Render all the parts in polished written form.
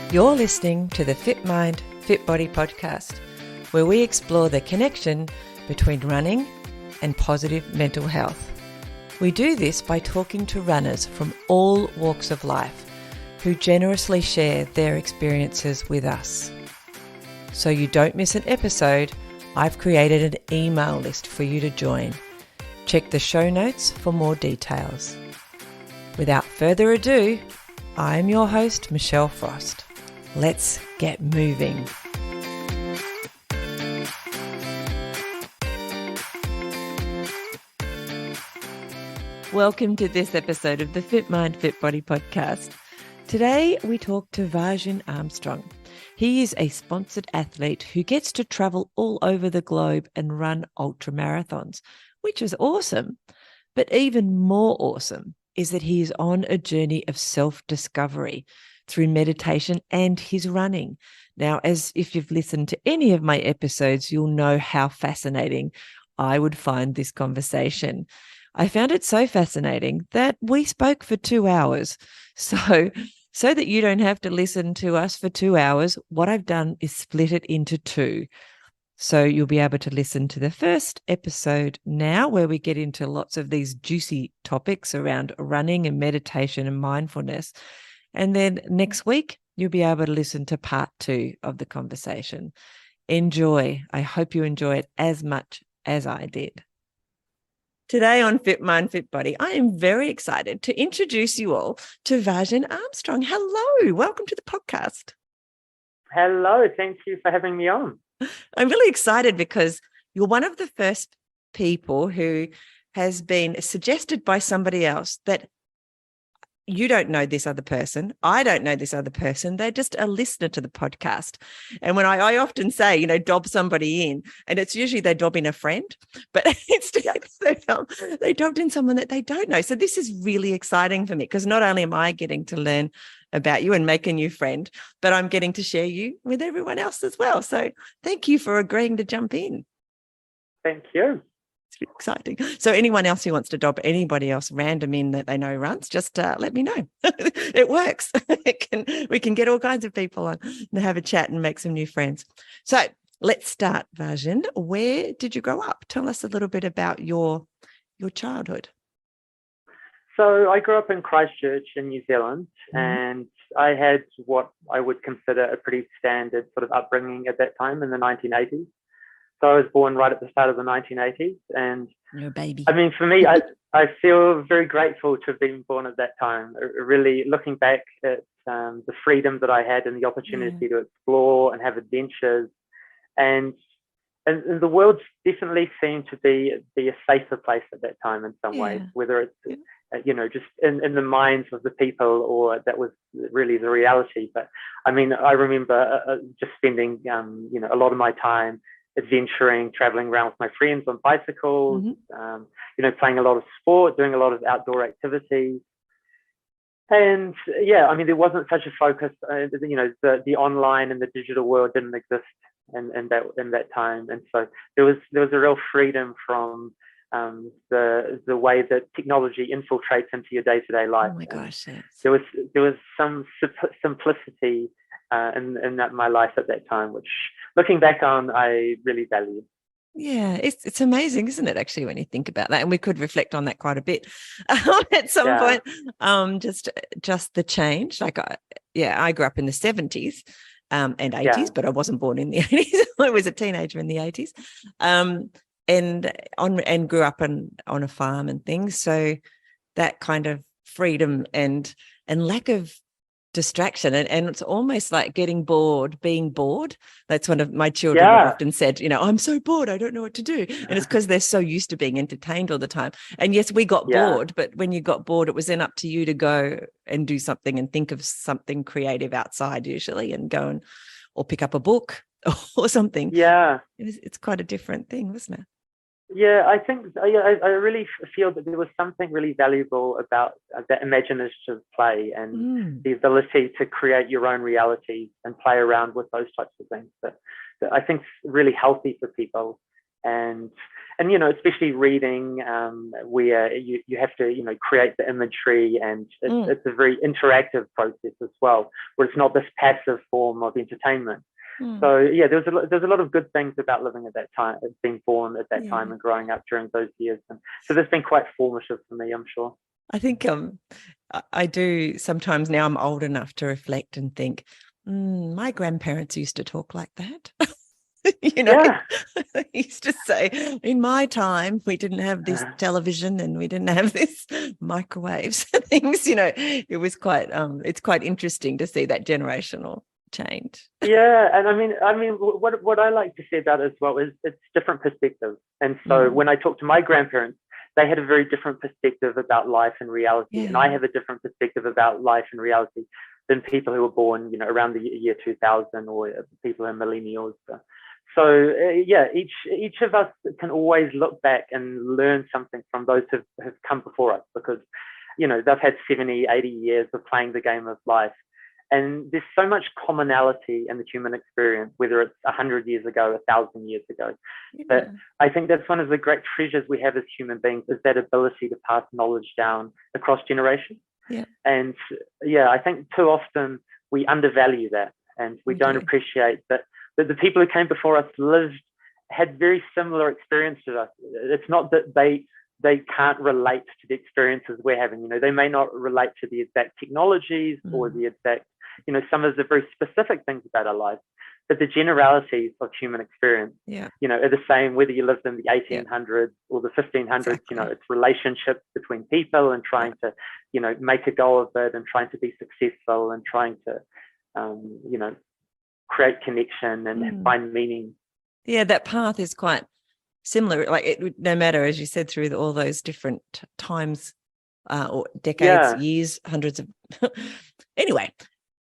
You're listening to the Fit Mind, Fit Body podcast, where we explore the connection between running and positive mental health. We do this by talking to runners from all walks of life who generously share their experiences with us. So you don't miss an episode, I've created an email list for you to join. Check the show notes for more details. Without further ado, I'm your host, Michelle Frost. Let's get moving. Welcome to this episode of the Fit Mind, Fit Body podcast. Today we talk to Vajin Armstrong. He is a sponsored athlete who gets to travel all over the globe and run ultra marathons, which is awesome. But even more awesome is that he is on a journey of self-discovery through meditation and his running. Now, as if you've listened to any of my episodes, you'll know how fascinating I would find this conversation. I found it so fascinating that we spoke for 2 hours. So that you don't have to listen to us for 2 hours, what I've done is split it into two. So you'll be able to listen to the first episode now, where we get into lots of these juicy topics around running and meditation and mindfulness. And then next week, you'll be able to listen to part 2 of the conversation. Enjoy. I hope you enjoy it as much as I did. Today on Fit Mind, Fit Body, I am very excited to introduce you all to Vajin Armstrong. Hello. Welcome to the podcast. Hello. Thank you for having me on. I'm really excited because you're one of the first people who has been suggested by somebody else that you don't know this other person. I don't know this other person. They're just a listener to the podcast. And when I often say, dob somebody in, and it's usually they dob in a friend, but they dobbed in someone that they don't know. So this is really exciting for me because not only am I getting to learn about you and make a new friend, but I'm getting to share you with everyone else as well. So thank you for agreeing to jump in. Thank you. It's really exciting. So anyone else who wants to dob anybody else random in that they know runs, just let me know. It works. We can get all kinds of people on and have a chat and make some new friends. So let's start, Vajin. Where did you grow up? Tell us a little bit about your childhood. So I grew up in Christchurch in New Zealand, and I had what I would consider a pretty standard sort of upbringing at that time in the 1980s. So I was born right at the start of the 1980s. And you're a baby. I mean, for me, I feel very grateful to have been born at that time. Really looking back at the freedom that I had and the opportunity to explore and have adventures. And the world definitely seemed to be a safer place at that time in some ways, whether it's, just in the minds of the people or that was really the reality. But I mean, I remember just spending, a lot of my time adventuring, traveling around with my friends on bicycles, playing a lot of sport, doing a lot of outdoor activities. And I mean, there wasn't such a focus, the online and the digital world didn't exist in that time. And so there was a real freedom from the way that technology infiltrates into your day-to-day life. Oh my gosh, yes. There was some simplicity in my life at that time, which looking back on, I really value. Yeah, it's amazing, isn't it, actually, when you think about that? And we could reflect on that quite a bit at some point. Just the change. Like, I grew up in the 70s and 80s, but I wasn't born in the 80s. I was a teenager in the 80s, and grew up on a farm and things. So that kind of freedom and lack of distraction, and it's almost like being bored. That's one of my children have often said, I'm so bored, I don't know what to do. And it's because they're so used to being entertained all the time. And yes, we got bored, but when you got bored, it was then up to you to go and do something and think of something creative outside usually, and go or pick up a book or something. It's quite a different thing, wasn't it? Yeah, I think I really feel that there was something really valuable about that imaginative play and the ability to create your own reality and play around with those types of things that I think is really healthy for people. and especially reading, where you have to create the imagery, and it's a very interactive process as well, where it's not this passive form of entertainment. So yeah, there's a lot of good things about living at that time, being born at that time and growing up during those years, and so that's been quite formative for me, I'm sure. I think I do sometimes. Now I'm old enough to reflect and think, my grandparents used to talk like that. They used to say, in my time, we didn't have this television and we didn't have this microwaves and things. It was quite it's quite interesting to see that generational change. Yeah, and I mean, what I like to say about it as well is it's different perspectives. And so when I talk to my grandparents, they had a very different perspective about life and reality, and I have a different perspective about life and reality than people who were born, around the year 2000, or people who are millennials. So each of us can always look back and learn something from those who have come before us, because they've had 70, 80 years of playing the game of life. And there's so much commonality in the human experience, whether it's 100 years ago, 1,000 years ago. But I think that's one of the great treasures we have as human beings, is that ability to pass knowledge down across generations. Yeah. And I think too often we undervalue that, and we don't appreciate that the people who came before us had very similar experience to us. It's not that they can't relate to the experiences we're having. They may not relate to the exact technologies or the exact, some of the very specific things about our lives, but the generalities of human experience, are the same whether you lived in the 1800s or the 1500s. Exactly. It's relationships between people, and trying to, make a go of it, and trying to be successful, and trying to, create connection and find meaning. Yeah, that path is quite similar. Like no matter, as you said, through all those different times, or decades, years, hundreds of. Anyway,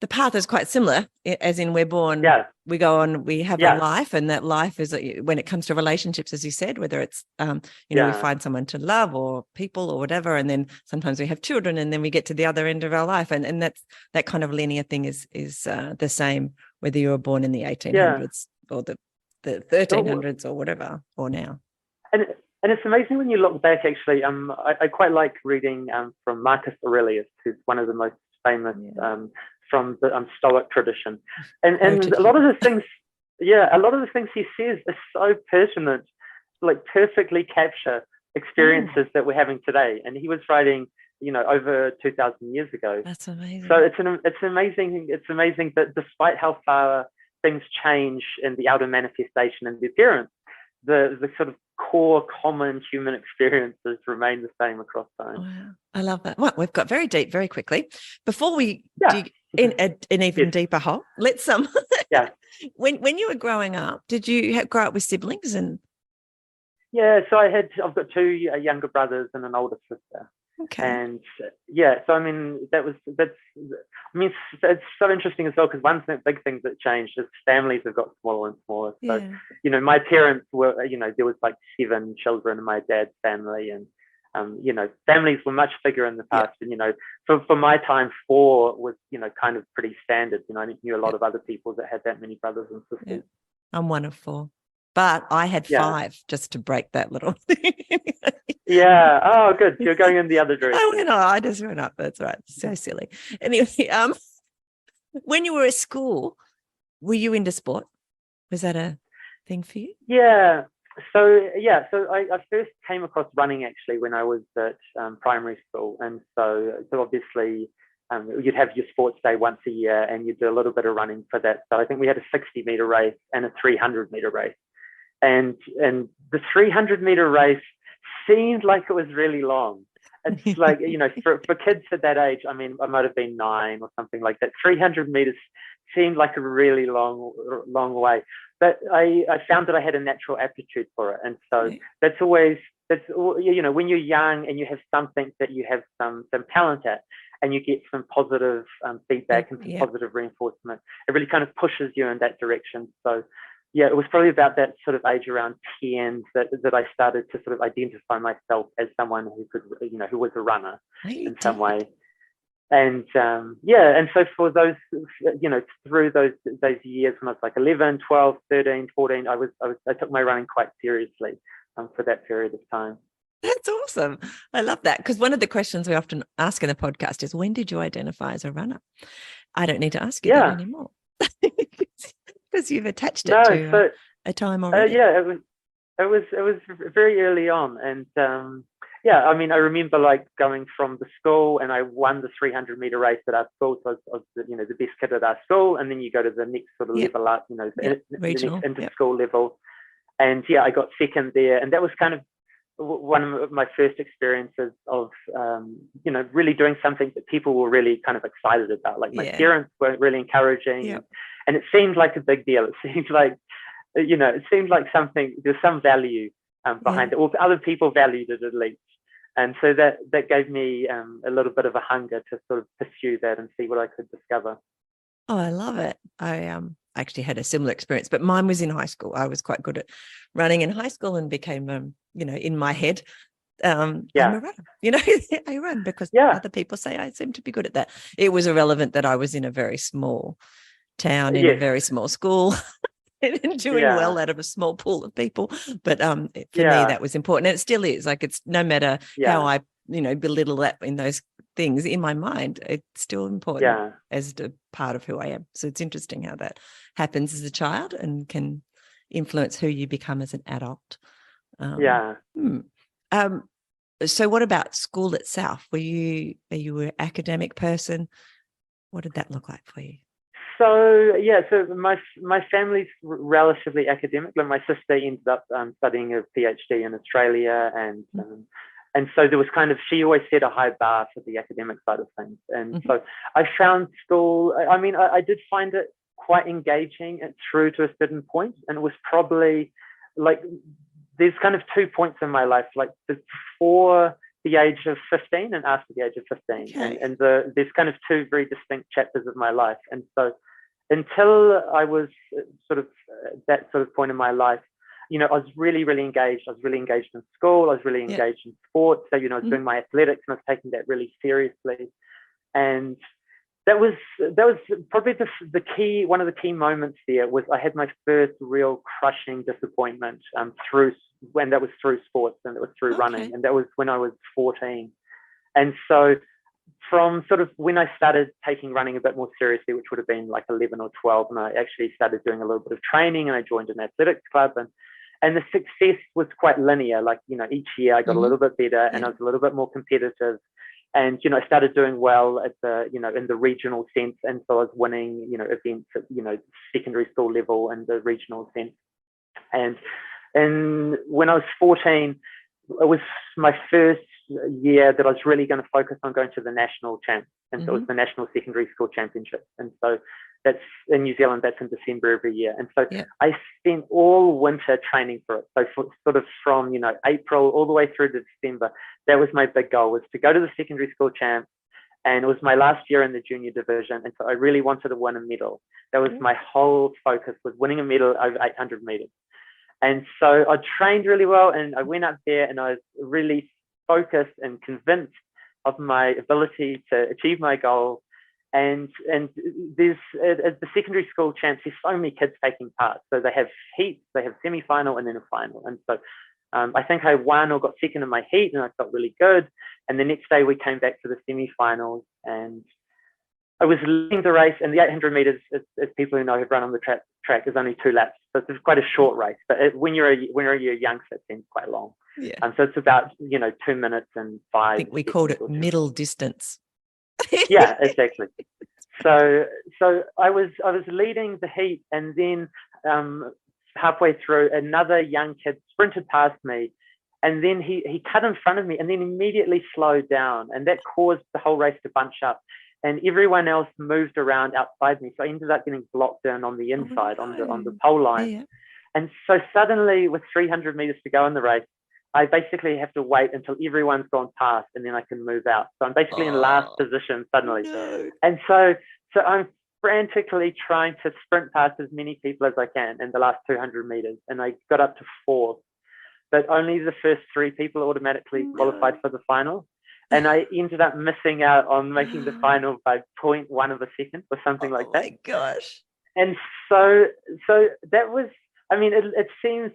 the path is quite similar, as in we're born, we go on, we have a life, and that life is, when it comes to relationships, as you said, whether it's, we find someone to love, or people, or whatever, and then sometimes we have children, and then we get to the other end of our life, and that kind of linear thing is the same whether you were born in the 1800s or the 1300s or whatever, or now. And it's amazing when you look back, actually. I quite like reading from Marcus Aurelius, who's one of the most famous from the Stoic tradition. And a lot of the things, he says are so pertinent, like perfectly capture experiences that we're having today. And he was writing, over 2,000 years ago. That's amazing. So it's amazing. It's amazing that despite how far things change in the outer manifestation and the appearance, the sort of core common human experiences remain the same across time. Wow. I love that. Well, we've got very deep very quickly. Before we dig in an even deeper hole, let's when you were growing up, did you grow up with siblings? And so I've got two younger brothers and an older sister. Okay. And so I mean, it's so interesting as well, because one big thing that changed is families have got smaller and smaller. So my parents were, there was like 7 children in my dad's family, and families were much bigger in the past. And for my time, 4 was kind of pretty standard. I knew a lot of other people that had that many brothers and sisters. I'm one of 4, but I had 5, just to break that little thing. Oh, good. You're going in the other direction. I just went up. That's right. So silly. Anyway, when you were at school, were you into sport? Was that a thing for you? So I first came across running, actually, when I was at primary school. And so obviously you'd have your sports day once a year, and you'd do a little bit of running for that. So I think we had a 60-meter race and a 300-meter race. And the 300-meter race seemed like it was really long. It's like, for kids at that age, I mean, I might have been 9 or something like that. 300 meters seemed like a really long way. But I found that I had a natural aptitude for it. And so that's when you're young and you have something that you have some talent at, and you get some positive feedback and some positive reinforcement, it really kind of pushes you in that direction. So it was probably about that sort of age, around 10, that I started to sort of identify myself as someone who could, who was a runner in some way. And and so for those, through those years when I was like 11, 12, 13, 14, I took my running quite seriously for that period of time. That's awesome. I love that, because one of the questions we often ask in the podcast is, when did you identify as a runner? I don't need to ask you that anymore, because you've attached it to a time already. It was very early on, and I mean, I remember like going from the school, and I won the 300-meter race at our school. So I was the best kid at our school, and then you go to the next sort of level up, the regional, next inter-school level, and I got second there, and that was kind of one of my first experiences of really doing something that people were really kind of excited about. Like my parents were really encouraging, and it seemed like a big deal. It seemed like something, there's some value behind it, or other people valued it at least. And so that gave me a little bit of a hunger to sort of pursue that and see what I could discover. Oh, I love it. I actually had a similar experience, but mine was in high school. I was quite good at running in high school and became, in my head, I'm a runner. I run because other people say I seem to be good at that. It was irrelevant that I was in a very small town, in a very small school, and doing well out of a small pool of people. But for me, that was important. And it still is. Like, it's no matter how I, belittle that in those things in my mind, it's still important as a part of who I am. So it's interesting how that happens as a child and can influence who you become as an adult. So what about school itself? Are you an academic person? What did that look like for you? So my family's relatively academic. Like, my sister ended up studying a PhD in Australia, and so there was kind of, she always set a high bar for the academic side of things. And so I found school, I mean, I did find it quite engaging and true to a certain point. And it was probably like, there's kind of 2 points in my life, like before the age of 15 and after the age of 15. Okay. And there's kind of 2 very distinct chapters of my life. And so until I was sort of that sort of point in my life, I was really, really engaged. I was really engaged in school. I was really engaged in sports. So, I was doing my athletics, and I was taking that really seriously. And that was probably the key, one of the key moments there was I had my first real crushing disappointment when that was through sports, and it was through running. And that was when I was 14. And so from sort of when I started taking running a bit more seriously, which would have been like 11 or 12, and I actually started doing a little bit of training, and I joined an athletics club, and the success was quite linear. Like, each year I got a little bit better, and I was a little bit more competitive. And, I started doing well at the, in the regional sense. And so I was winning, events at, secondary school level and the regional sense. And when I was 14, it was my first year that I was really going to focus on going to the national champs. And so it was the National Secondary School Championship. And so that's in New Zealand, that's in December every year. And so I spent all winter training for it. So sort of from, April all the way through to December, that was my big goal, was to go to the secondary school champs. And it was my last year in the junior division. And so I really wanted to win a medal. That was my whole focus, was winning a medal over 800 meters. And so I trained really well, and I went up there, and I was really focused and convinced of my ability to achieve my goal. And there's at the secondary school champs, there's so many kids taking part. So they have heats, they have semi-final, and then a final. And so I think I won or got second in my heat, and I felt really good. And the next day we came back to the semi-finals, and I was leading the race. And the 800 meters, as people who know have run on the track, is only 2 laps. So it's quite a short race. But when you're a youngster, it seems quite long. Yeah. So it's about 2 minutes and 5. I think we called it middle distance. Yeah, exactly. So I was leading the heat, and then halfway through, another young kid sprinted past me, and then he cut in front of me, and then immediately slowed down, and that caused the whole race to bunch up, and everyone else moved around outside me. So I ended up getting blocked in on the inside, on the pole line. Yeah. And so suddenly, with 300 meters to go in the race, I basically have to wait until everyone's gone past, and then I can move out. So I'm basically in last position suddenly. No. And so I'm frantically trying to sprint past as many people as I can in the last 200 meters. And I got up to 4th, but only the first 3 people automatically qualified for the final. and I ended up missing out on making the final by 0.1 of a second or something like that. Oh my gosh. And so that was, I mean, it seems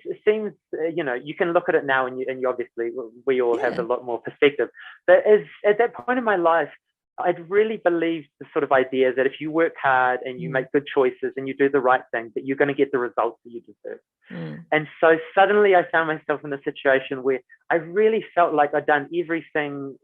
you can look at it now, and you obviously, we all have a lot more perspective. But at that point in my life, I'd really believed the sort of idea that if you work hard and you make good choices and you do the right thing, that you're going to get the results that you deserve. And so suddenly I found myself in a situation where I really felt like I'd done everything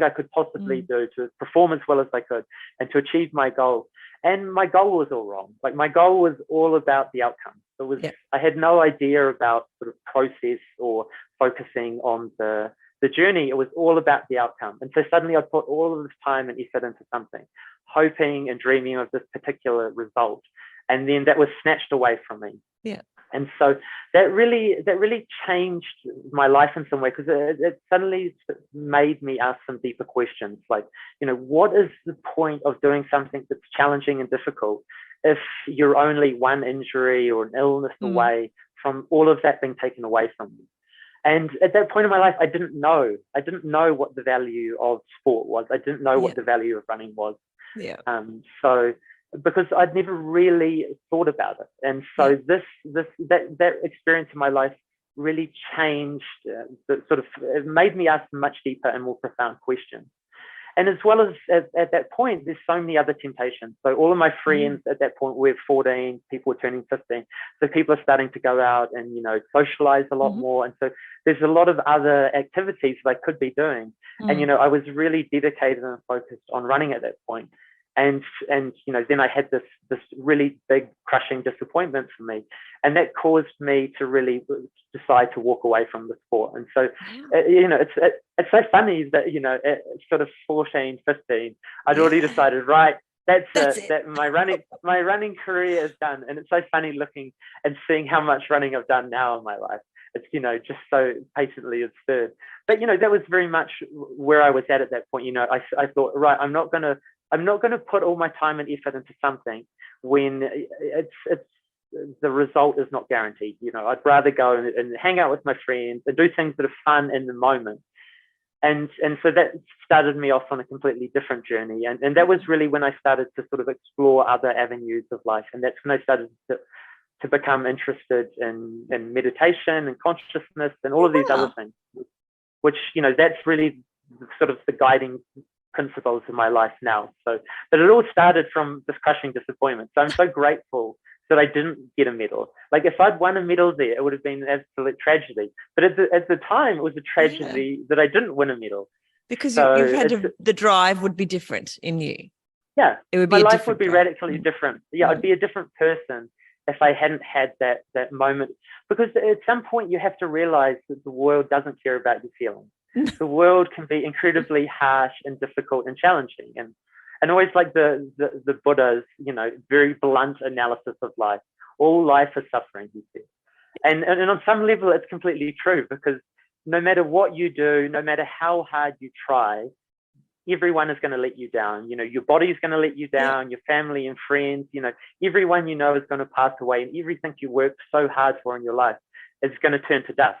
I could possibly do to perform as well as I could and to achieve my goal. And my goal was all wrong. Like, my goal was all about the outcome. It was, I had no idea about sort of process or focusing on the journey. It was all about the outcome. And so suddenly I put all of this time and effort into something, hoping and dreaming of this particular result. And then that was snatched away from me. Yeah. And so that really changed my life in some way, because it suddenly made me ask some deeper questions, like, what is the point of doing something that's challenging and difficult if you're only one injury or an illness away from all of that being taken away from you? And at that point in my life, I didn't know what the value of sport was. I didn't know what the value of running was. Yeah. So because I'd never really thought about it. And so that experience in my life really changed, it made me ask much deeper and more profound questions. And as well as at that point, there's so many other temptations. So all of my friends at that point were 14, people were turning 15. So people are starting to go out and, socialize a lot more. And so there's a lot of other activities that I could be doing. And, I was really dedicated and focused on running at that point. And then I had this really big crushing disappointment for me, and that caused me to really decide to walk away from the sport. And so it's so funny that at sort of 14, 15, I'd already decided, right, that's it. That my running career is done. And it's so funny looking and seeing how much running I've done now in my life. It's just so patiently absurd. But that was very much where I was at that point. I thought, right, I'm not going to put all my time and effort into something when it's the result is not guaranteed. I'd rather go and hang out with my friends and do things that are fun in the moment. And so that started me off on a completely different journey. And that was really when I started to sort of explore other avenues of life. And that's when I started to become interested in meditation and consciousness and all of these other things, which, that's really sort of the guiding principles of my life now. So, but it all started from this crushing disappointment. So I'm so grateful that I didn't get a medal. Like, if I'd won a medal there, it would have been an absolute tragedy. But at the time, it was a tragedy that I didn't win a medal. Because you had the drive would be different in you. Yeah, it would be my life would be radically different. Yeah, I'd be a different person if I hadn't had that moment. Because at some point, you have to realize that the world doesn't care about your feelings. The world can be incredibly harsh and difficult and challenging, and always like the Buddha's very blunt analysis of life. All life is suffering, he said, and on some level it's completely true, because no matter what you do, no matter how hard you try, everyone is going to let you down. Your body is going to let you down, your family and friends, everyone is going to pass away, and everything you worked so hard for in your life is going to turn to dust.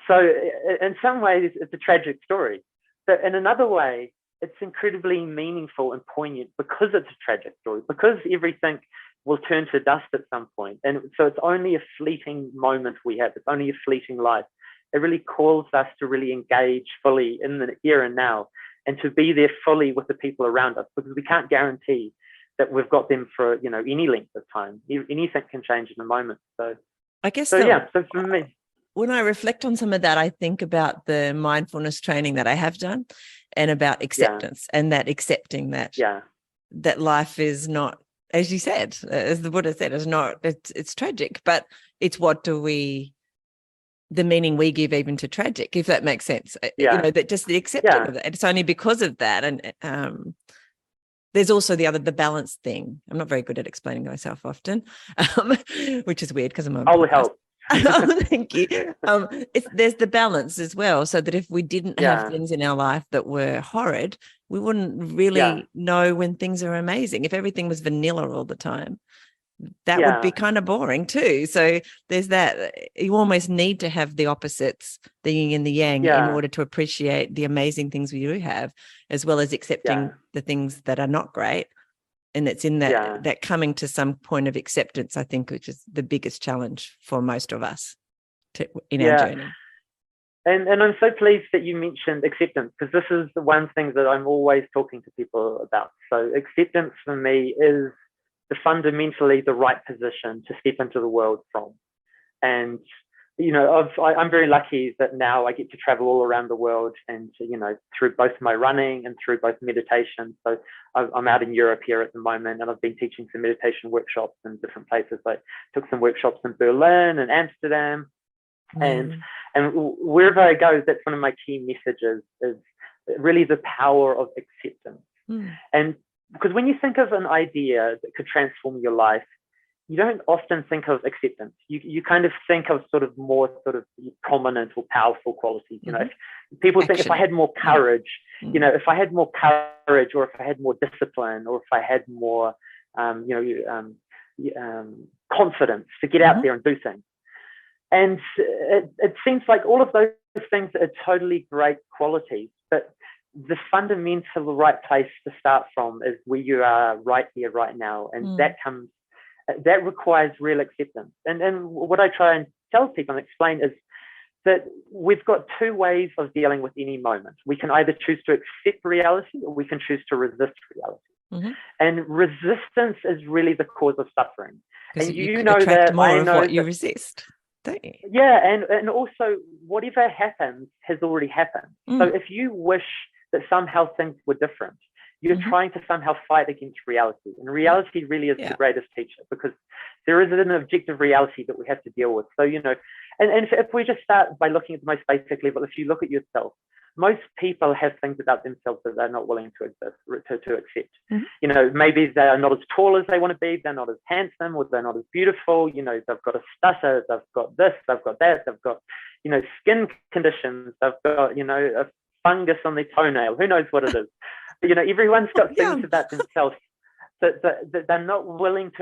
So in some ways, it's a tragic story. But in another way, it's incredibly meaningful and poignant because it's a tragic story, because everything will turn to dust at some point. And so it's only a fleeting moment we have. It's only a fleeting life. It really calls us to really engage fully in the here and now, and to be there fully with the people around us, because we can't guarantee that we've got them for, any length of time. Anything can change in a moment. So I guess so for me, when I reflect on some of that, I think about the mindfulness training that I have done, and about acceptance, and that accepting that that life is not, as you said, as the Buddha said, it's tragic, but it's the meaning we give even to tragic, if that makes sense. That just the accepting of that. It's only because of that. And there's also the balance thing. I'm not very good at explaining myself often, which is weird because I'll help. Oh, thank you. There's the balance as well, so that if we didn't have things in our life that were horrid, we wouldn't really know when things are amazing. If everything was vanilla all the time, that would be kind of boring too. So there's that, you almost need to have the opposites, the yin and the yang, in order to appreciate the amazing things we do have, as well as accepting the things that are not great. And it's in that coming to some point of acceptance, I think, which is the biggest challenge for most of us in our journey. And I'm so pleased that you mentioned acceptance, because this is the one thing that I'm always talking to people about. So acceptance for me is fundamentally the right position to step into the world from. And, you know, I'm very lucky that now I get to travel all around the world, and, you know, through both my running and through both meditation. So I'm out in Europe here at the moment, and I've been teaching some meditation workshops in different places. I took some workshops in Berlin and Amsterdam. And wherever I go, that's one of my key messages, is really the power of acceptance. And because when you think of an idea that could transform your life, you don't often think of acceptance. You kind of think of sort of more sort of prominent or powerful qualities. You know, if people think if I had more courage, you know, if I had more courage, or if I had more discipline, or if I had more, confidence to get out there and do things. And it seems like all of those things are totally great qualities, but the fundamental right place to start from is where you are right here, right now. And that requires real acceptance. And what I try and tell people and explain is that we've got two ways of dealing with any moment. We can either choose to accept reality, or we can choose to resist reality. And resistance is really the cause of suffering. And you know that more of what you resist. Yeah, and also whatever happens has already happened. So if you wish that somehow things were different, you're trying to somehow fight against reality. And reality really is the greatest teacher, because there is an objective reality that we have to deal with. So, you know, and if we just start by looking at the most basic level, if you look at yourself, most people have things about themselves that they're not willing to accept. You know, maybe they are not as tall as they want to be, they're not as handsome, or they're not as beautiful. You know, they've got a stutter, they've got this, they've got that, they've got, you know, skin conditions, they've got, you know, a fungus on their toenail, who knows what it is. But, you know, everyone's got things about themselves that they're not willing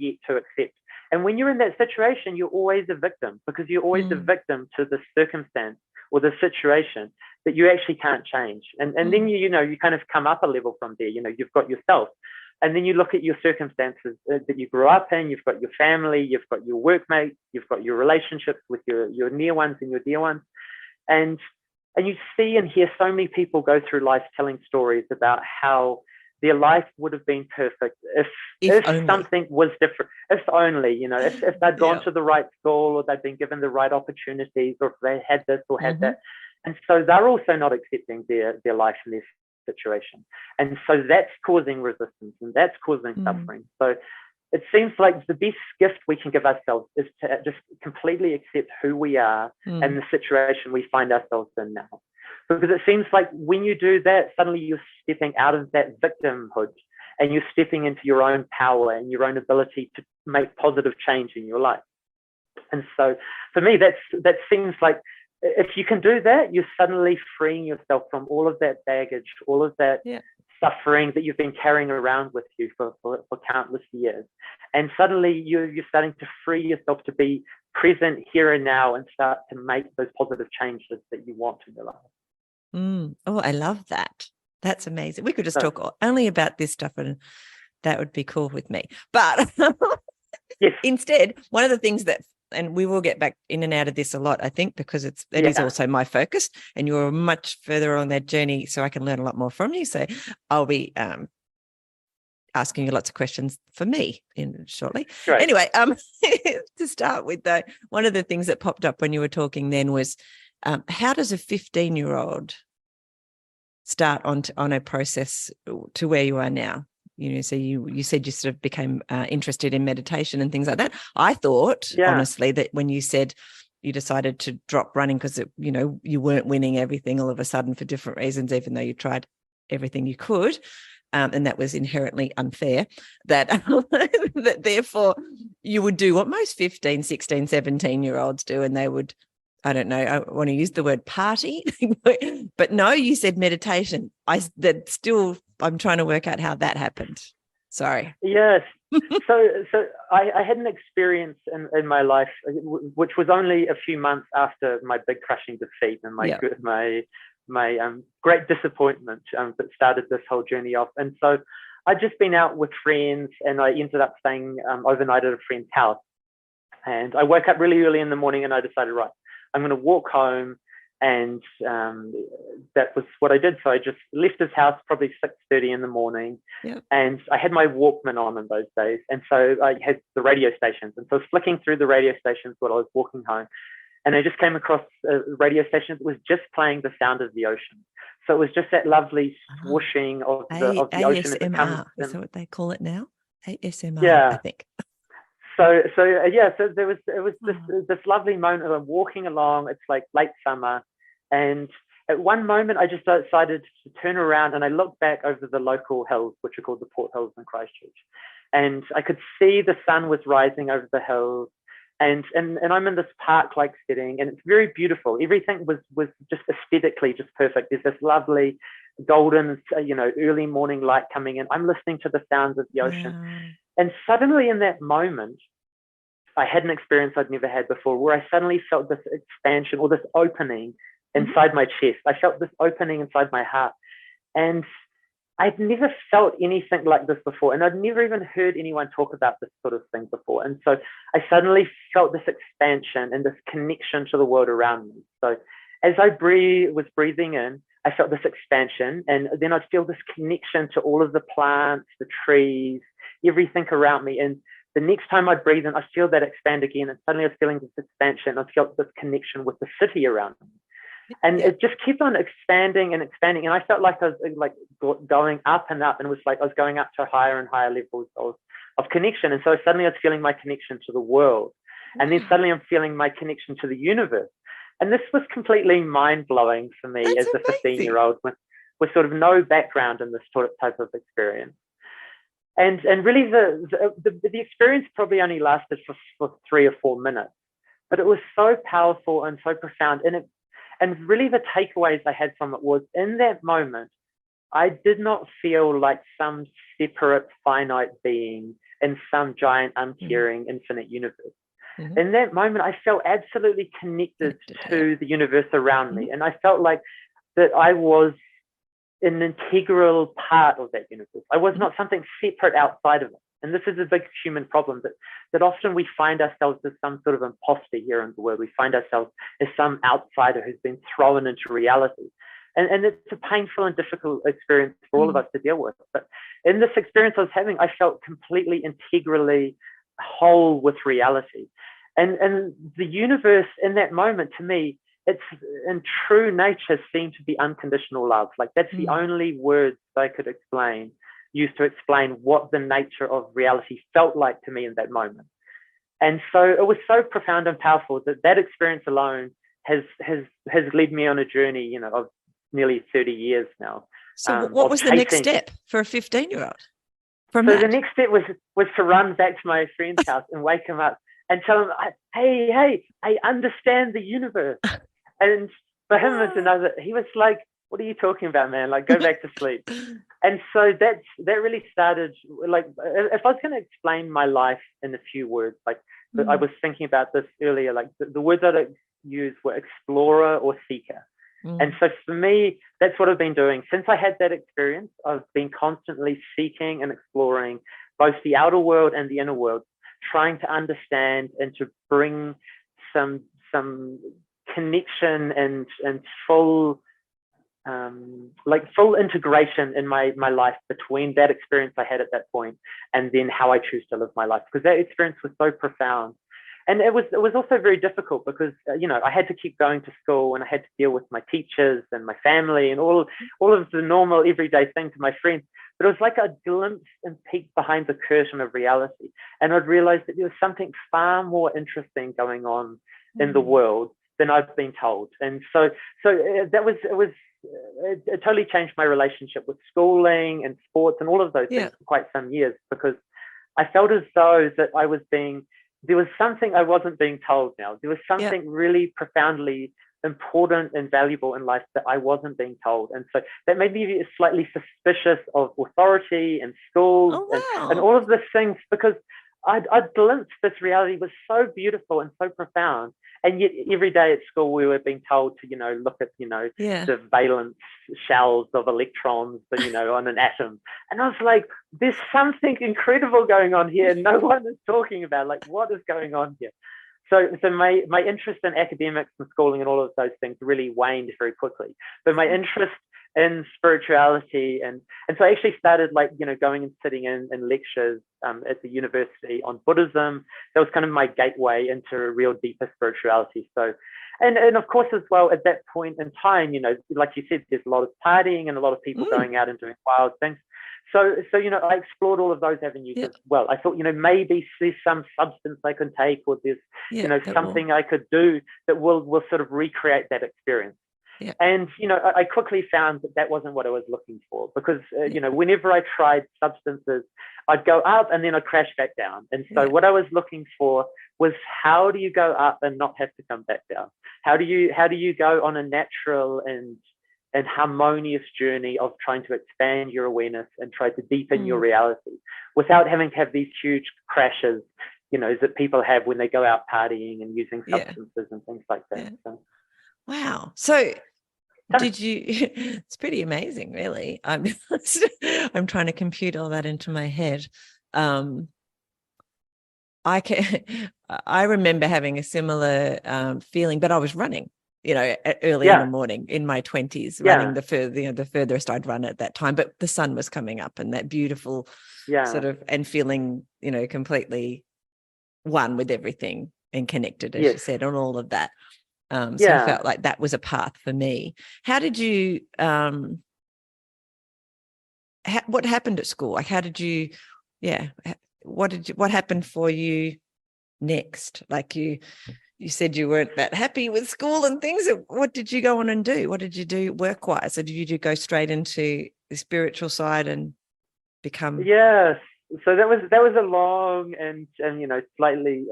yet to accept. And when you're in that situation, you're always a victim, because you're always a victim to the circumstance or the situation that you actually can't change. And then you know, you kind of come up a level from there. You know, you've got yourself, and then you look at your circumstances that you grew up in. You've got your family, you've got your workmates, you've got your relationships with your near ones and your dear ones. And you see and hear so many people go through life telling stories about how their life would have been perfect if something was different. If only, you know, if they'd gone to the right school, or they'd been given the right opportunities, or if they had this or had that. And so they're also not accepting their life and their situation. And so that's causing resistance, and that's causing suffering. So it seems like the best gift we can give ourselves is to just completely accept who we are and the situation we find ourselves in now. Because it seems like when you do that, suddenly you're stepping out of that victimhood, and you're stepping into your own power and your own ability to make positive change in your life. And so for me, that seems like if you can do that, you're suddenly freeing yourself from all of that baggage, all of that suffering that you've been carrying around with you for countless years. And suddenly you're starting to free yourself to be present here and now, and start to make those positive changes that you want in your life. Oh, I love that. That's amazing. We could just talk only about this stuff, and that would be cool with me. But instead, one of the things that, and we will get back in and out of this a lot, I think, because it is also my focus, and you're much further on that journey, so I can learn a lot more from you. So I'll be asking you lots of questions for me shortly. Great. Anyway, to start with, though, one of the things that popped up when you were talking then was, how does a 15-year-old start on a process to where you are now? You know, so you said you sort of became interested in meditation and things like that. I thought, honestly, that when you said you decided to drop running because, you know, you weren't winning everything all of a sudden for different reasons, even though you tried everything you could, and that was inherently unfair, that, that therefore you would do what most 15, 16, 17-year-olds do, and they would, I don't know, I want to use the word party, but no, you said meditation. I'm trying to work out how that happened. Sorry. Yes. So I had an experience in my life, which was only a few months after my big crushing defeat and my great disappointment that started this whole journey off. And so I'd just been out with friends, and I ended up staying overnight at a friend's house. And I woke up really early in the morning, and I decided, right, I'm going to walk home. And that was what I did. So I just left his house probably 6:30 in the morning. Yep. And I had my Walkman on in those days. And so I had the radio stations. And so I was flicking through the radio stations while I was walking home. And I just came across a radio station that was just playing the sound of the ocean. So it was just that lovely swooshing of the ocean as it comes. Is that what they call it now? ASMR, yeah. I think. So there was this lovely moment of I'm walking along. It's like late summer, and at one moment I just decided to turn around, and I looked back over the local hills, which are called the Port Hills in Christchurch, and I could see the sun was rising over the hills, and I'm in this park-like setting, and it's very beautiful. Everything was just aesthetically just perfect. There's this lovely golden, early morning light coming in. I'm listening to the sounds of the ocean. Wow. And suddenly in that moment, I had an experience I'd never had before, where I suddenly felt this expansion or this opening inside my chest. I felt this opening inside my heart. And I'd never felt anything like this before. And I'd never even heard anyone talk about this sort of thing before. And so I suddenly felt this expansion and this connection to the world around me. So as I was breathing in, I felt this expansion, and then I'd feel this connection to all of the plants, the trees, everything around me. And the next time I'd breathe in, I'd feel that expand again. And suddenly I was feeling this expansion. I felt this connection with the city around me. And it just kept on expanding and expanding. And I felt like I was going up and up. And it was like I was going up to higher and higher levels of connection. And so suddenly I was feeling my connection to the world. And then suddenly I'm feeling my connection to the universe. And this was completely mind-blowing for me. That's as a 15-year-old with sort of no background in this sort of type of experience. And really the experience probably only lasted for 3 or 4 minutes, but it was so powerful and so profound. And really the takeaways I had from it was, in that moment, I did not feel like some separate finite being in some giant, uncaring, infinite universe. Mm-hmm. In that moment, I felt absolutely connected to the universe around me. And I felt like that I was an integral part of that universe. I was not something separate outside of it. And this is a big human problem, that often we find ourselves as some sort of imposter here in the world. We find ourselves as some outsider who's been thrown into reality. And it's a painful and difficult experience for all of us to deal with. But in this experience I was having, I felt completely integrally whole with reality. And the universe in that moment, to me, it's in true nature seemed to be unconditional love. Like that's the only words I could use to explain what the nature of reality felt like to me in that moment. And so it was so profound and powerful that experience alone has led me on a journey, of nearly 30 years now. So what was the next step for a 15-year-old? So the next step was to run back to my friend's house and wake him up and tell him, hey, I understand the universe. And for him, he was like, what are you talking about, man? Like, go back to sleep. And so that really started, like, if I was going to explain my life in a few words, like I was thinking about this earlier, like the words that I used were explorer or seeker. And so for me, that's what I've been doing. Since I had that experience, I've been constantly seeking and exploring both the outer world and the inner world, trying to understand and to bring some connection and full integration in my life between that experience I had at that point and then how I choose to live my life, because that experience was so profound. And it was also very difficult because I had to keep going to school, and I had to deal with my teachers and my family and all of the normal everyday things to my friends. But it was like a glimpse and peek behind the curtain of reality, and I'd realized that there was something far more interesting going on in the world than I've been told. And so it totally changed my relationship with schooling and sports and all of those things for quite some years, because I felt as though that there was something I wasn't being told now. There was something really profoundly important and valuable in life that I wasn't being told. And so that made me slightly suspicious of authority and schools and all of these things, because I'd glimpsed this reality was so beautiful and so profound. And yet every day at school, we were being told to, look at, the valence shells of electrons, on an atom. And I was like, there's something incredible going on here. No one is talking about, like, what is going on here? So my interest in academics and schooling and all of those things really waned very quickly. But my interest in spirituality and so I actually started, like, going and sitting in lectures at the university on Buddhism. That was kind of my gateway into real deeper spirituality. So and of course as well, at that point in time, like you said, there's a lot of partying and a lot of people going out and doing wild things. So I explored all of those avenues as well. I thought, maybe there's some substance I can take, or there's something I could do that will sort of recreate that experience. Yeah. And I quickly found that wasn't what I was looking for, because whenever I tried substances, I'd go up and then I'd crash back down. And so what I was looking for was, how do you go up and not have to come back down? How do you go on a natural and harmonious journey of trying to expand your awareness and try to deepen your reality without having to have these huge crashes, that people have when they go out partying and using substances and things like that. So, wow. So did you, it's pretty amazing, really. I'm trying to compute all that into my head. I remember having a similar feeling, but I was running, early in the morning in my 20s, running the furthest I'd run at that time, but the sun was coming up and that beautiful sort of, and feeling, completely one with everything and connected, as you said, on all of that. So I felt like that was a path for me. How did you, what happened at school? Like, how did you, what happened for you next? Like you said you weren't that happy with school and things. What did you go on and do? What did you do work-wise? Or did you go straight into the spiritual side and become? Yes. So that was a long and slightly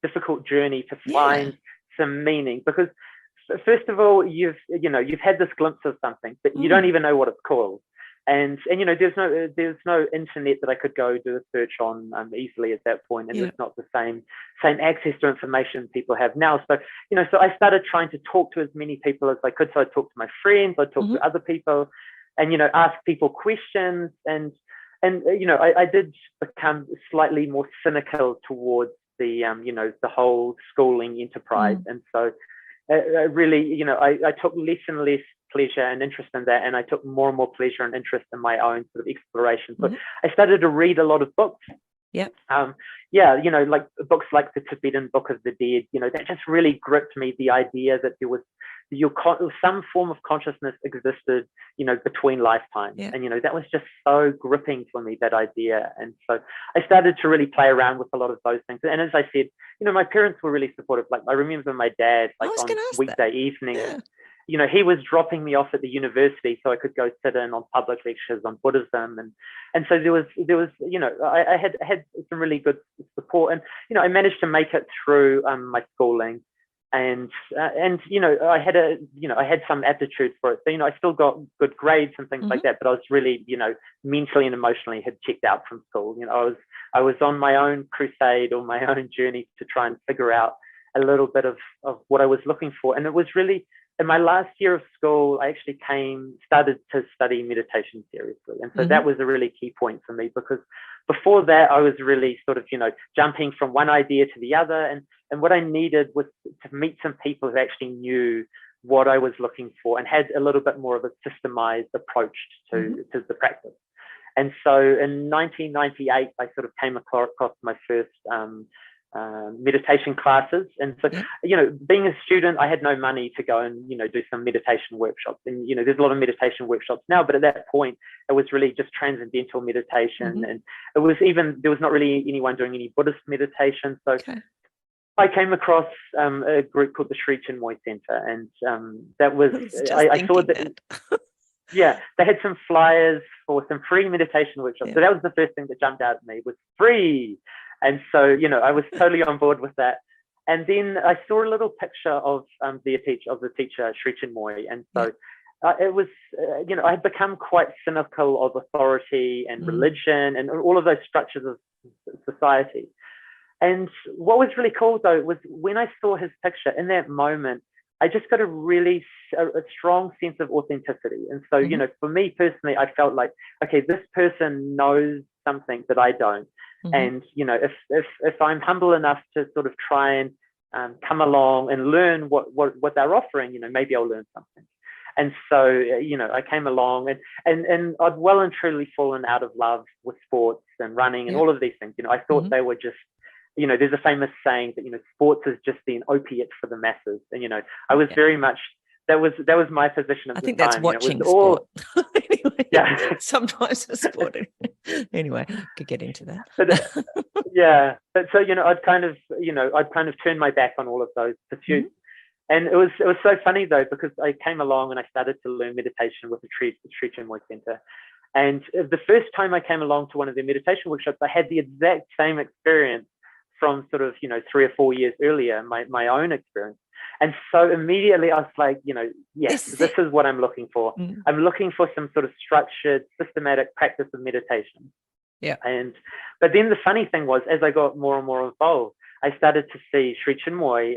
difficult journey to find some meaning, because first of all, you've had this glimpse of something, but you don't even know what it's called. And there's no internet that I could go do a search on easily at that point, and it's not the same access to information people have now. So so I started trying to talk to as many people as I could. So I talked to my friends, I talked to other people, and ask people questions, and I did become slightly more cynical towards the the whole schooling enterprise, and so really I took less and less pleasure and interest in that, and I took more and more pleasure and interest in my own sort of exploration. So I started to read a lot of books. Like books like the Tibetan Book of the Dead. That just really gripped me, the idea that there was some form of consciousness existed between lifetimes, and that was just so gripping for me, that idea. And so I started to really play around with a lot of those things. And as I said, my parents were really supportive. Like, I remember my dad, like, on weekday evenings, he was dropping me off at the university so I could go sit in on public lectures on Buddhism, and so there was I had some really good support, and I managed to make it through my schooling, and I had some aptitude for it, so I still got good grades and things like that, but I was really mentally and emotionally had checked out from school. I was on my own crusade, or my own journey to try and figure out a little bit of what I was looking for. And it was really in my last year of school, I actually started to study meditation seriously. And so that was a really key point for me, because before that, I was really sort of, jumping from one idea to the other. And what I needed was to meet some people who actually knew what I was looking for and had a little bit more of a systemized approach to the practice. And so in 1998, I sort of came across my first meditation classes. And so, being a student, I had no money to go and, do some meditation workshops. And, there's a lot of meditation workshops now, but at that point, it was really just transcendental meditation. And there was not really anyone doing any Buddhist meditation. So I came across a group called the Sri Chinmoy Center. And that was, I saw that. They had some flyers for some free meditation workshops. So that was the first thing that jumped out at me, was free. And so, I was totally on board with that. And then I saw a little picture of the teacher, Sri Chinmoy. And so it was, I had become quite cynical of authority and religion and all of those structures of society. And what was really cool, though, was when I saw his picture in that moment, I just got a really strong sense of authenticity. And so, for me personally, I felt like, okay, this person knows something that I don't. And, if I'm humble enough to sort of try and come along and learn what they're offering, maybe I'll learn something. And so, I came along and I'd well and truly fallen out of love with sports and running and all of these things. I thought they were just, there's a famous saying that, sports is just the opiate for the masses. And, I was very much, that was my position at the time. I think that's watching sport. Anyway, sometimes a sport. Anyway, could get into that. But so, I'd kind of turned my back on all of those pursuits. And it was so funny, though, because I came along and I started to learn meditation with the Sri Chinmoy Center. And the first time I came along to one of their meditation workshops, I had the exact same experience from sort of, 3 or 4 years earlier, my own experience. And so immediately I was like, yes, this is what I'm looking for. I'm looking for some sort of structured, systematic practice of meditation. Yeah. But then the funny thing was, as I got more and more involved, I started to see Sri Chinmoy,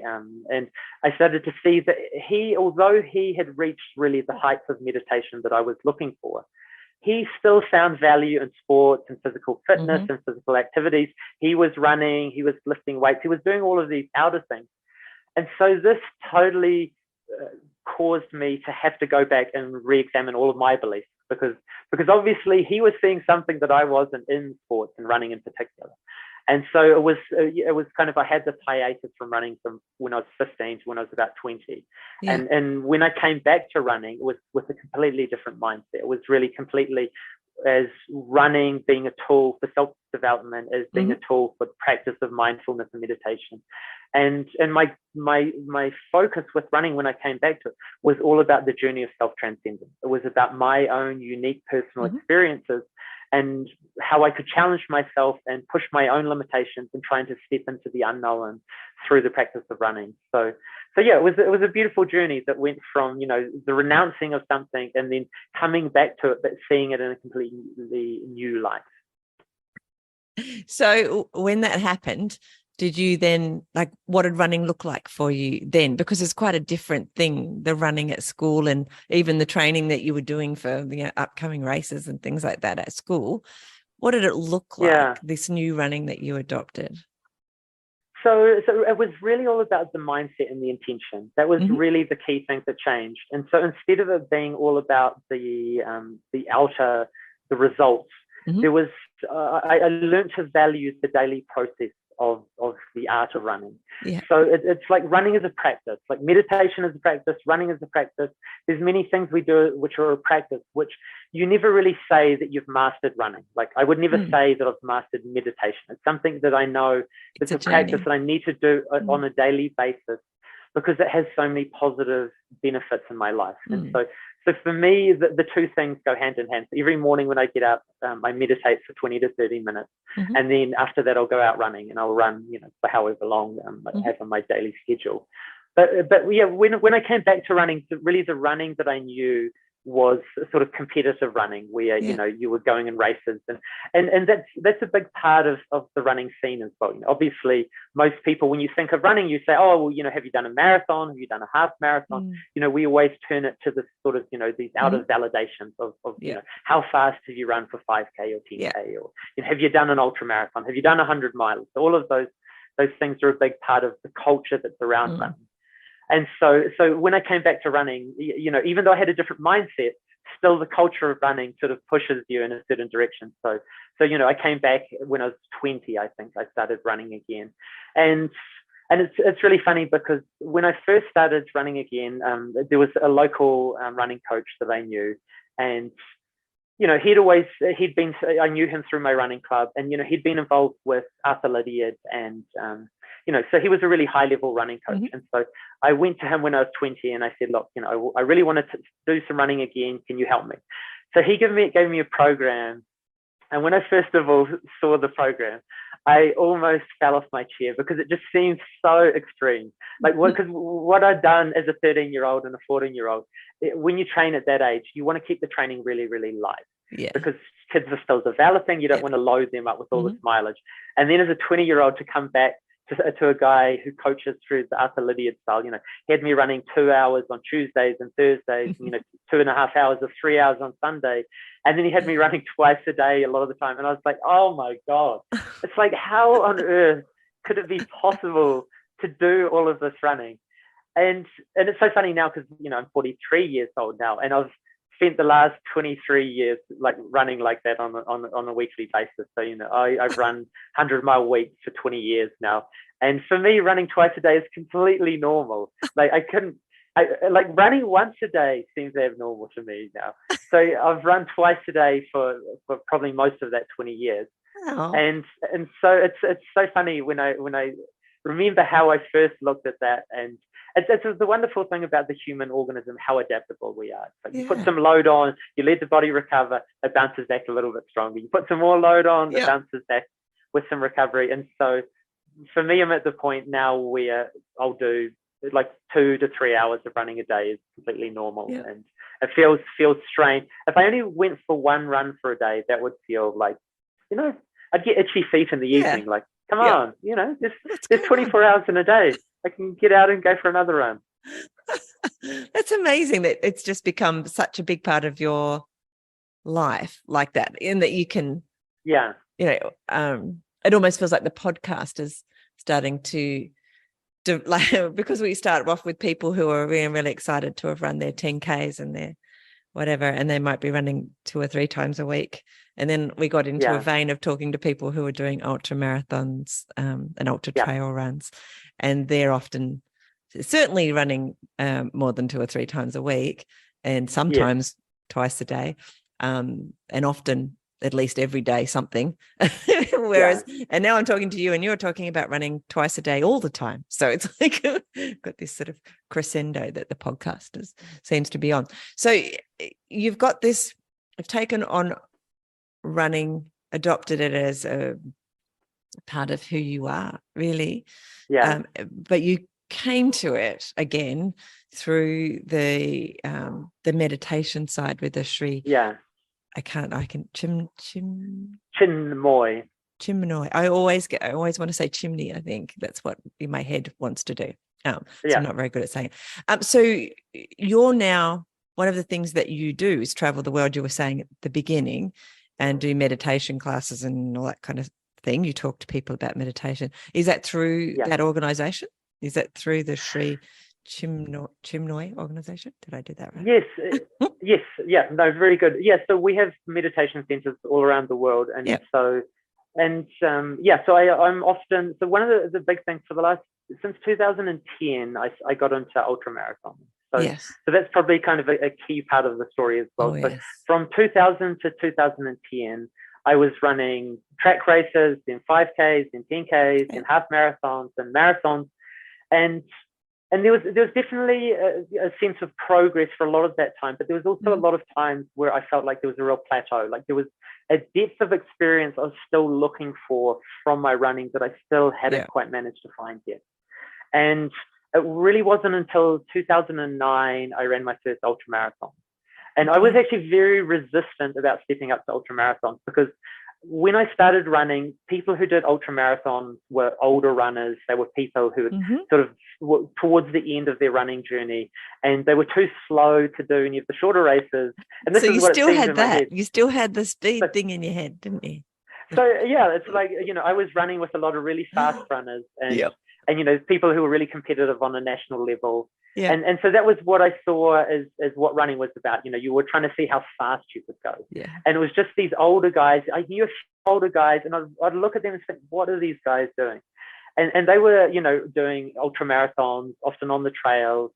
and I started to see that although he had reached really the heights of meditation that I was looking for, he still found value in sports and physical fitness and physical activities. He was running, he was lifting weights, he was doing all of these outer things. And so this totally caused me to have to go back and re-examine all of my beliefs, because obviously he was seeing something that I wasn't in sports and running in particular. And so it was kind of, I had this hiatus from running from when I was 15 to when I was about 20. Yeah. And when I came back to running, it was with a completely different mindset. It was really completely as running being a tool for self-development, as being a tool for the practice of mindfulness and meditation. And my focus with running when I came back to it was all about the journey of self-transcendence. It was about my own unique personal experiences and how I could challenge myself and push my own limitations and trying to step into the unknown through the practice of running. So yeah, it was a beautiful journey that went from, the renouncing of something and then coming back to it, but seeing it in a completely new light. So when that happened, did you then, what did running look like for you then? Because it's quite a different thing, the running at school and even the training that you were doing for the upcoming races and things like that at school. What did it look like, this new running that you adopted? So it was really all about the mindset and the intention. That was really the key thing that changed. And so instead of it being all about the results, there was, I learned to value the daily process of the art of running. Yeah. So it's like running is a practice, like meditation is a practice, running is a practice. There's many things we do which are a practice, which you never really say that you've mastered running. Like I would never say that I've mastered meditation. It's something that I know it's a practice that I need to do on a daily basis because it has so many positive benefits in my life. And so for me, the two things go hand in hand. So every morning when I get up, I meditate for 20 to 30 minutes. And then after that, I'll go out running and I'll run, for however long I have on my daily schedule. But yeah, when I came back to running, really the running that I knew was a sort of competitive running where, you were going in races. And that's a big part of the running scene as well. Obviously, most people, when you think of running, you say, oh, well, have you done a marathon? Have you done a half marathon? We always turn it to this sort of, these outer validations of how fast have you run for 5K or 10K? Or have you done an ultra marathon? Have you done 100 miles? So all of those things are a big part of the culture that's around running. And so when I came back to running, even though I had a different mindset, still the culture of running sort of pushes you in a certain direction. So I came back when I was 20, I think I started running again. And it's really funny because when I first started running again, there was a local running coach that I knew. And, I knew him through my running club and, he'd been involved with Arthur Lydiard and, so he was a really high level running coach. And so I went to him when I was 20 and I said, look, I really wanted to do some running again. Can you help me? So he gave me a program. And when I first of all saw the program, I almost fell off my chair because it just seemed so extreme. Like what I'd done as a 13-year-old and a 14-year-old, when you train at that age, you want to keep the training really, really light. Yeah. Because kids are still developing, you don't want to load them up with all this mileage. And then as a 20-year-old to come back to a guy who coaches through the Arthur Lydiard style, he had me running 2 hours on Tuesdays and Thursdays, 2.5 hours or 3 hours on Sunday. And then he had me running twice a day a lot of the time. And I was like, oh my God, it's like, how on earth could it be possible to do all of this running? And it's so funny now because, I'm 43 years old now, and I've spent the last 23 years like running like that on a weekly basis. So, I've run 100-mile weeks for 20 years now. And for me, running twice a day is completely normal. Like like running once a day seems abnormal to me now. So I've run twice a day for probably most of that 20 years. Oh. And so it's so funny when I remember how I first looked at that. And it's the wonderful thing about the human organism, how adaptable we are. Like you put some load on, you let the body recover, it bounces back a little bit stronger. You put some more load on, it bounces back with some recovery. And so for me, I'm at the point now where I'll do like 2 to 3 hours of running a day is completely normal. And it feels strange. If I only went for one run for a day, that would feel like, I'd get itchy feet in the evening. Like, come on, there's 24 hours in a day. I can get out and go for another run. That's amazing that it's just become such a big part of your life like that, in that you can, it almost feels like the podcast is starting to like, because we started off with people who are really, really excited to have run their 10Ks and their whatever, and they might be running 2 or 3 times a week. And then we got into a vein of talking to people who are doing ultra marathons and ultra trail runs. And they're often certainly running more than 2 or 3 times a week, and sometimes twice a day, and often at least every day something. Whereas, and now I'm talking to you and you're talking about running twice a day all the time. So it's like got this sort of crescendo that the podcast seems to be on. So you've got this, you've taken on running, adopted it as a part of who you are, really. But you came to it again through the meditation side with the Sri. Chinmoy. I always want to say chimney. I think that's what my head wants to do. So I'm not very good at saying it. So you're now, one of the things that you do is travel the world, you were saying at the beginning, and do meditation classes and all that kind of thing. You talk to people about meditation. Is that through that organization? Is that through the Sri Chinmoy organization? Did I do that right? Yes. Yeah. No, very good. Yeah. So we have meditation centers all around the world. And so I'm often, so one of the big things for since 2010, I got into ultramarathon. So that's probably kind of a key part of the story as well. From 2000 to 2010, I was running track races, then 5Ks, then 10Ks, then half marathons and marathons. And there was definitely a sense of progress for a lot of that time, but there was also a lot of times where I felt like there was a real plateau. Like there was a depth of experience I was still looking for from my running that I still hadn't quite managed to find yet. And it really wasn't until 2009 I ran my first ultramarathon. And I was actually very resistant about stepping up to ultramarathons because when I started running, people who did ultramarathons were older runners. They were people who had sort of were towards the end of their running journey, and they were too slow to do any of the shorter races. And this so is you what still it seemed had in my that. head. You still had the speed thing in your head, didn't you? So it's like, I was running with a lot of really fast runners and people who were really competitive on a national level. And so that was what I saw as what running was about. You were trying to see how fast you could go. And it was just these older guys. I knew a few older guys, and I'd look at them and think, what are these guys doing? And they were, doing ultra marathons, often on the trails.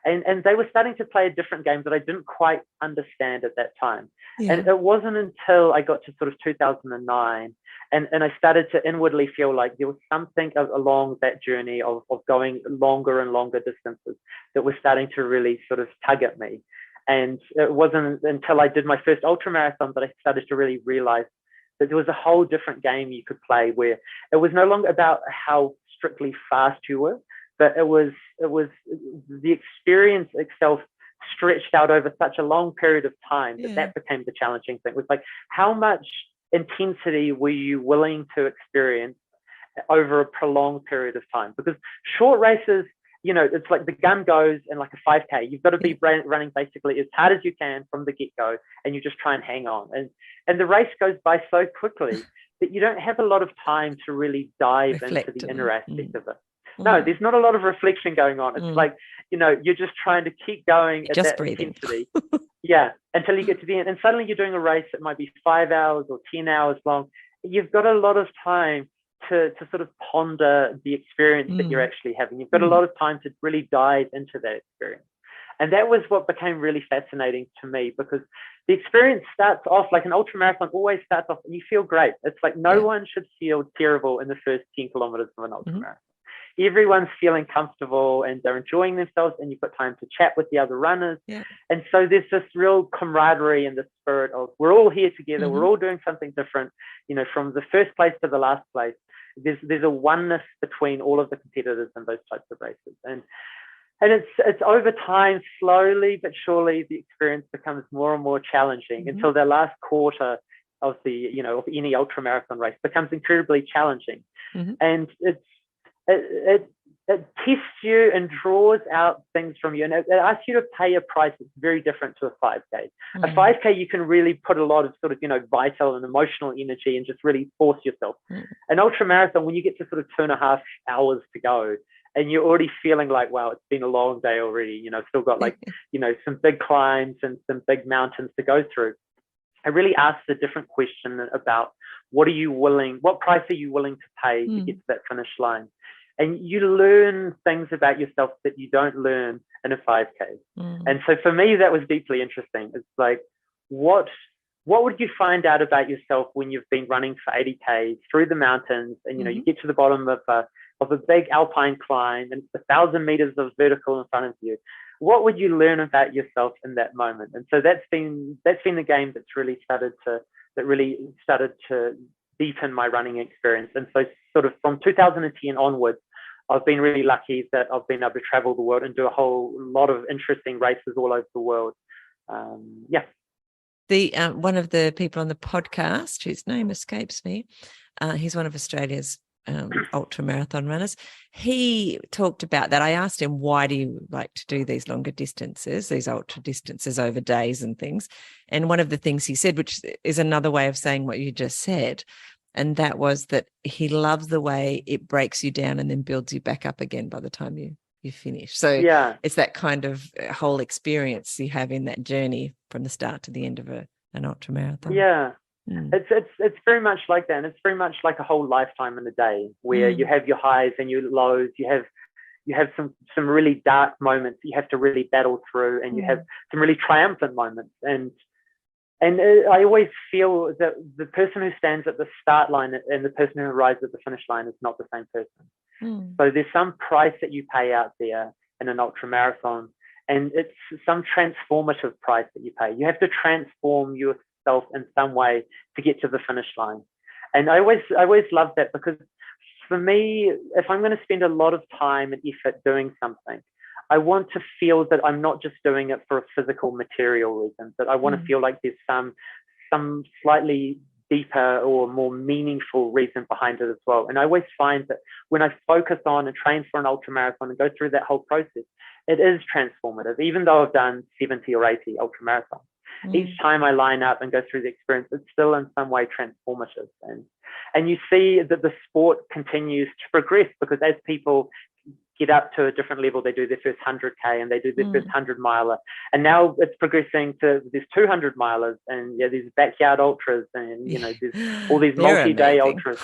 And they were starting to play a different game that I didn't quite understand at that time. And it wasn't until I got to sort of 2009 and I started to inwardly feel like there was something along that journey of going longer and longer distances that was starting to really sort of tug at me. And it wasn't until I did my first ultramarathon that I started to really realize that there was a whole different game you could play, where it was no longer about how strictly fast you were, but it was the experience itself stretched out over such a long period of time that became the challenging thing. It was like, how much intensity were you willing to experience over a prolonged period of time? Because short races, it's like the gun goes in like a 5K. You've got to be running basically as hard as you can from the get-go, and you just try and hang on. And the race goes by so quickly that you don't have a lot of time to really dive into the inner aspect of it. No, there's not a lot of reflection going on. It's like, you're just trying to keep going at that intensity. Until you get to the end. And suddenly you're doing a race that might be 5 hours or 10 hours long. You've got a lot of time to sort of ponder the experience that you're actually having. You've got a lot of time to really dive into that experience. And that was what became really fascinating to me, because the experience starts off like an ultramarathon always starts off and you feel great. It's like no one should feel terrible in the first 10 kilometers of an ultramarathon. Everyone's feeling comfortable and they're enjoying themselves, and you've got time to chat with the other runners. And so there's this real camaraderie in the spirit of we're all here together. We're all doing something different, from the first place to the last place. There's a oneness between all of the competitors in those types of races. And it's over time, slowly but surely, the experience becomes more and more challenging until the last quarter of the, of any ultramarathon race becomes incredibly challenging. And it tests you and draws out things from you, and it asks you to pay a price that's very different to a 5K. A 5K, you can really put a lot of sort of, vital and emotional energy and just really force yourself. An ultramarathon, when you get to sort of 2.5 hours to go, and you're already feeling like, wow, it's been a long day already, still got like, some big climbs and some big mountains to go through. It really asks a different question about what price are you willing to pay to get to that finish line? And you learn things about yourself that you don't learn in a 5K. And so for me, that was deeply interesting. It's like, what would you find out about yourself when you've been running for 80K through the mountains, and, you get to the bottom of a big alpine climb and 1,000 meters of vertical in front of you? What would you learn about yourself in that moment? And so that's been the game that's really started to deepen my running experience. And so sort of from 2010 onwards, I've been really lucky that I've been able to travel the world and do a whole lot of interesting races all over the world. The one of the people on the podcast, whose name escapes me, he's one of Australia's ultra marathon runners. He talked about that. I asked him, why do you like to do these longer distances, these ultra distances over days and things? And one of the things he said, which is another way of saying what you just said, and that was that he loves the way it breaks you down and then builds you back up again by the time you finish. So it's that kind of whole experience you have in that journey from the start to the end of an ultra marathon. It's very much like that. And it's very much like a whole lifetime in a day, where you have your highs and your lows. You have some really dark moments you have to really battle through, and you have some really triumphant moments. And I always feel that the person who stands at the start line and the person who arrives at the finish line is not the same person. So there's some price that you pay out there in an ultra marathon, and it's some transformative price that you pay. You have to transform yourself in some way to get to the finish line. And I always love that, because for me, if I'm going to spend a lot of time and effort doing something, I want to feel that I'm not just doing it for a physical, material reason, that I want to feel like there's some slightly deeper or more meaningful reason behind it as well. And I always find that when I focus on and train for an ultramarathon and go through that whole process, it is transformative. Even though I've done 70 or 80 ultramarathons, each time I line up and go through the experience, it's still in some way transformative. And you see that the sport continues to progress, because as people get up to a different level, they do their first 100K and they do their first 100-miler. And now it's progressing to there's 200 milers, and there's backyard ultras, and there's all these multi-day ultras.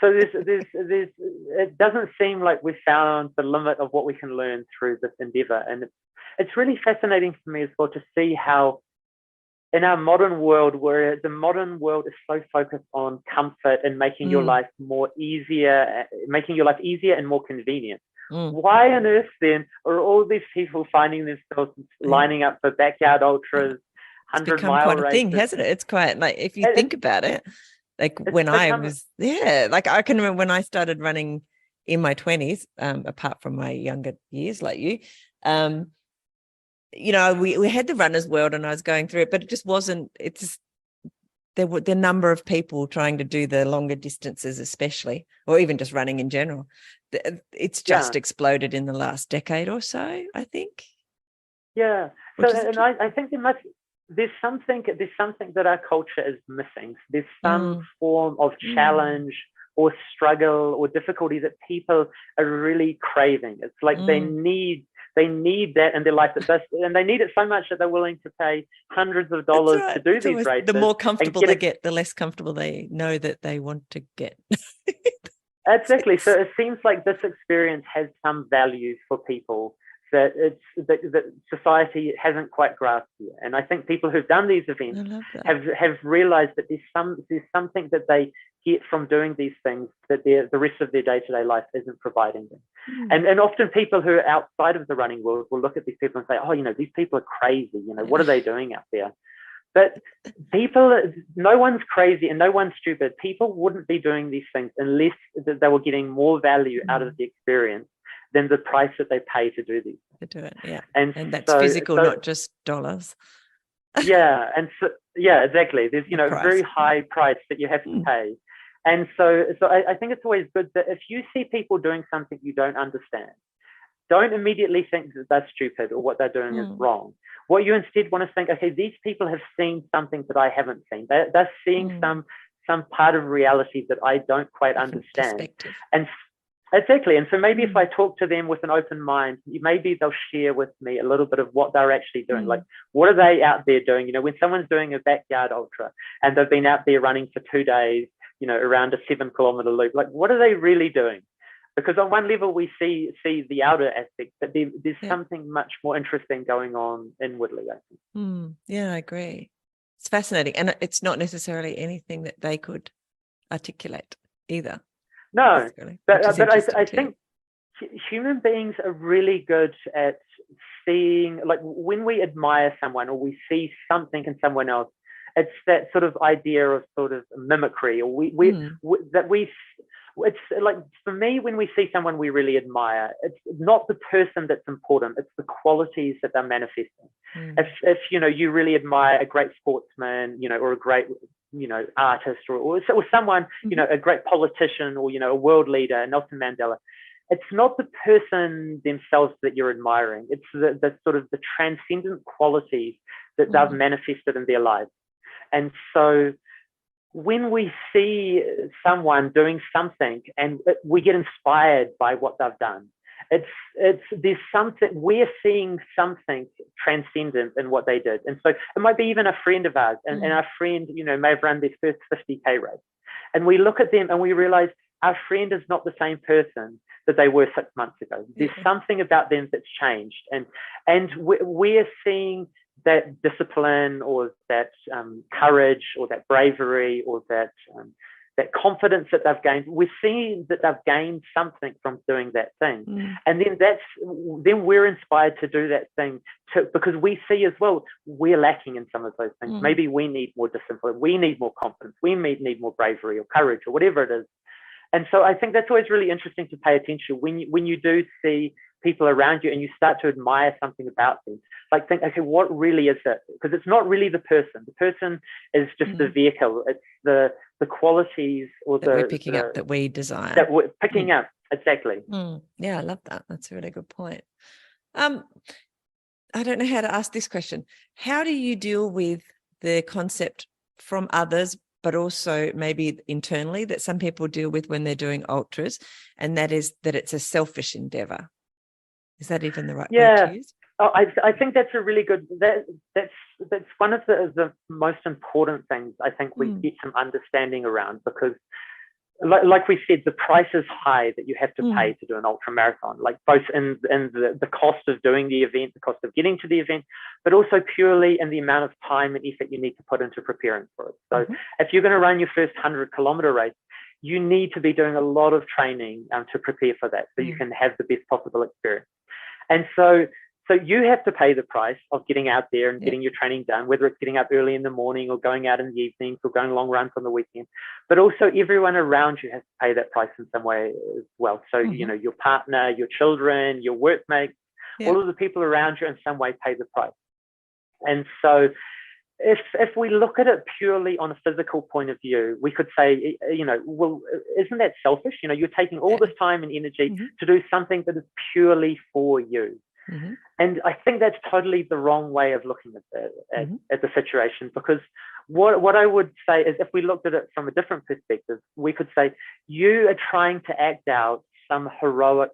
So there's it doesn't seem like we've found the limit of what we can learn through this endeavor. And it's really fascinating for me as well to see how in our modern world, where the modern world is so focused on comfort and making your life easier and more convenient. Why on earth then are all these people finding themselves lining up for backyard ultras, It's 100 become mile quite a races. thing, hasn't it? It's quite like, if you think about it, like when I was, like I can remember when I started running in my 20s, apart from my younger years like you, we had the runner's world and I was going through it, but it just wasn't, it's just, there were the number of people trying to do the longer distances, especially, or even just running in general. It's just exploded in the last decade or so, I think. Yeah. So, and I think there's something that our culture is missing. There's some form of challenge or struggle or difficulty that people are really craving. It's like they need that in their life, and they need it so much that they're willing to pay hundreds of dollars to do these races. The more comfortable they get, the less comfortable they know that they want to get. Exactly. So it seems like this experience has some value for people that society hasn't quite grasped yet. And I think people who've done these events have realized that there's something that they get from doing these things that the rest of their day-to-day life isn't providing them. And often people who are outside of the running world will look at these people and say, oh, these people are crazy. What are they doing out there? But no one's crazy and no one's stupid. People wouldn't be doing these things unless they were getting more value out of the experience than the price that they pay to do these. To do it, yeah. And that's so, physical, not just dollars. Yeah, and so exactly. There's a very high price that you have to pay. And so I think it's always good that if you see people doing something you don't understand, don't immediately think that they're stupid or what they're doing is wrong. What you instead want to think, okay, these people have seen something that I haven't seen. They're seeing some part of reality that I don't quite understand. And exactly. And so maybe if I talk to them with an open mind, maybe they'll share with me a little bit of what they're actually doing. Like, what are they out there doing? When someone's doing a backyard ultra and they've been out there running for 2 days, around a 7-kilometer loop, like, what are they really doing? Because on one level we see the outer aspect, but there's something much more interesting going on inwardly, I think. Yeah, I agree. It's fascinating. And it's not necessarily anything that they could articulate either. No, but I think human beings are really good at seeing, like, when we admire someone or we see something in someone else, it's that sort of idea of sort of mimicry, or it's like, for me, when we see someone we really admire, it's not the person that's important, it's the qualities that they're manifesting. If you really admire a great sportsman, or a great artist, or someone, a great politician, or a world leader, Nelson Mandela, it's not the person themselves that you're admiring, it's the sort of the transcendent qualities that they've manifested in their lives. And so when we see someone doing something and we get inspired by what they've done, there's something, we're seeing something transcendent in what they did. And so it might be even a friend of ours, and our friend, may have run their first 50K race. And we look at them and we realize our friend is not the same person that they were 6 months ago. There's something about them that's changed. And we're seeing that discipline, or that courage, or that bravery, or that confidence that they've gained. We're seeing that they've gained something from doing that thing. And then we're inspired to do that thing too, because we see as well, we're lacking in some of those things. Maybe we need more discipline, we need more confidence, we need more bravery or courage or whatever it is. And so I think that's always really interesting to pay attention when you do see people around you and you start to admire something about them. Like, think, okay, what really is it? Because it's not really the person. The person is just the vehicle. It's the qualities or that we're picking up, that we desire. That we're picking up, exactly. Yeah, I love that. That's a really good point. I don't know how to ask this question. How do you deal with the concept from others, but also maybe internally, that some people deal with when they're doing ultras, and that is that it's a selfish endeavor? Is that even the right word to use? Oh, I think that's a really good, that's one of the most important things I think we get some understanding around, because like we said, the price is high that you have to pay to do an ultra marathon, like both in the cost of doing the event, the cost of getting to the event, but also purely in the amount of time and effort you need to put into preparing for it. So if you're going to run your first 100-kilometer race, you need to be doing a lot of training to prepare for that, so you can have the best possible experience. And so So you have to pay the price of getting out there and getting your training done, whether it's getting up early in the morning or going out in the evenings or going long runs on the weekend. But also everyone around you has to pay that price in some way as well. So, your partner, your children, your workmates, all of the people around you in some way pay the price. And so if we look at it purely on a physical point of view, we could say, well, isn't that selfish? You're taking all this time and energy to do something that is purely for you. And I think that's totally the wrong way of looking at the situation, because what I would say is, if we looked at it from a different perspective, we could say you are trying to act out some heroic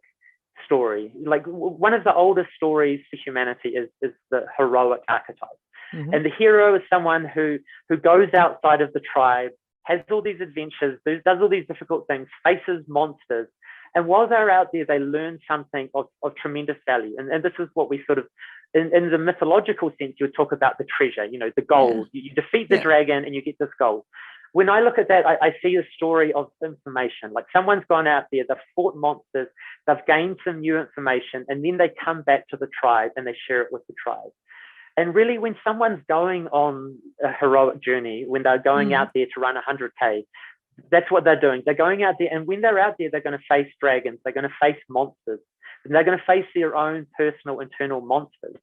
story. Like, one of the oldest stories for humanity is the heroic archetype. And the hero is someone who goes outside of the tribe, has all these adventures, does all these difficult things, faces monsters. And while they're out there, they learn something of tremendous value. And this is what we sort of, in the mythological sense, you would talk about the treasure, the gold. You defeat the dragon and you get this gold. When I look at that, I see a story of information. Like, someone's gone out there, they've fought monsters, they've gained some new information, and then they come back to the tribe and they share it with the tribe. And really, when someone's going on a heroic journey, when they're going out there to run 100K, that's what they're doing. They're going out there, and when they're out there, they're going to face dragons, they're going to face monsters, and they're going to face their own personal internal monsters.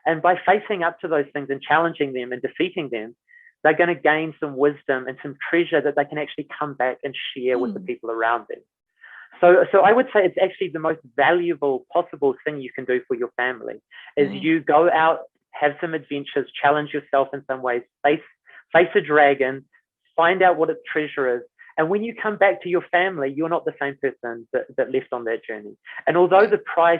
And by facing up to those things and challenging them and defeating them, they're going to gain some wisdom and some treasure that they can actually come back and share with the people around them. So I would say it's actually the most valuable possible thing you can do for your family, is you go out, have some adventures, challenge yourself in some ways, face a dragon, find out what its treasure is. And when you come back to your family, you're not the same person that left on that journey. And although the price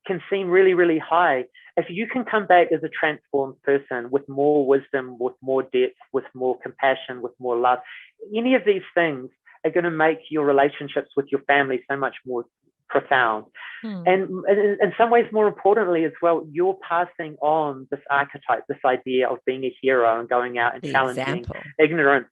can seem really, really high, if you can come back as a transformed person with more wisdom, with more depth, with more compassion, with more love, any of these things are going to make your relationships with your family so much more profound. And in some ways, more importantly as well, you're passing on this archetype, this idea of being a hero and going out and challenging ignorance.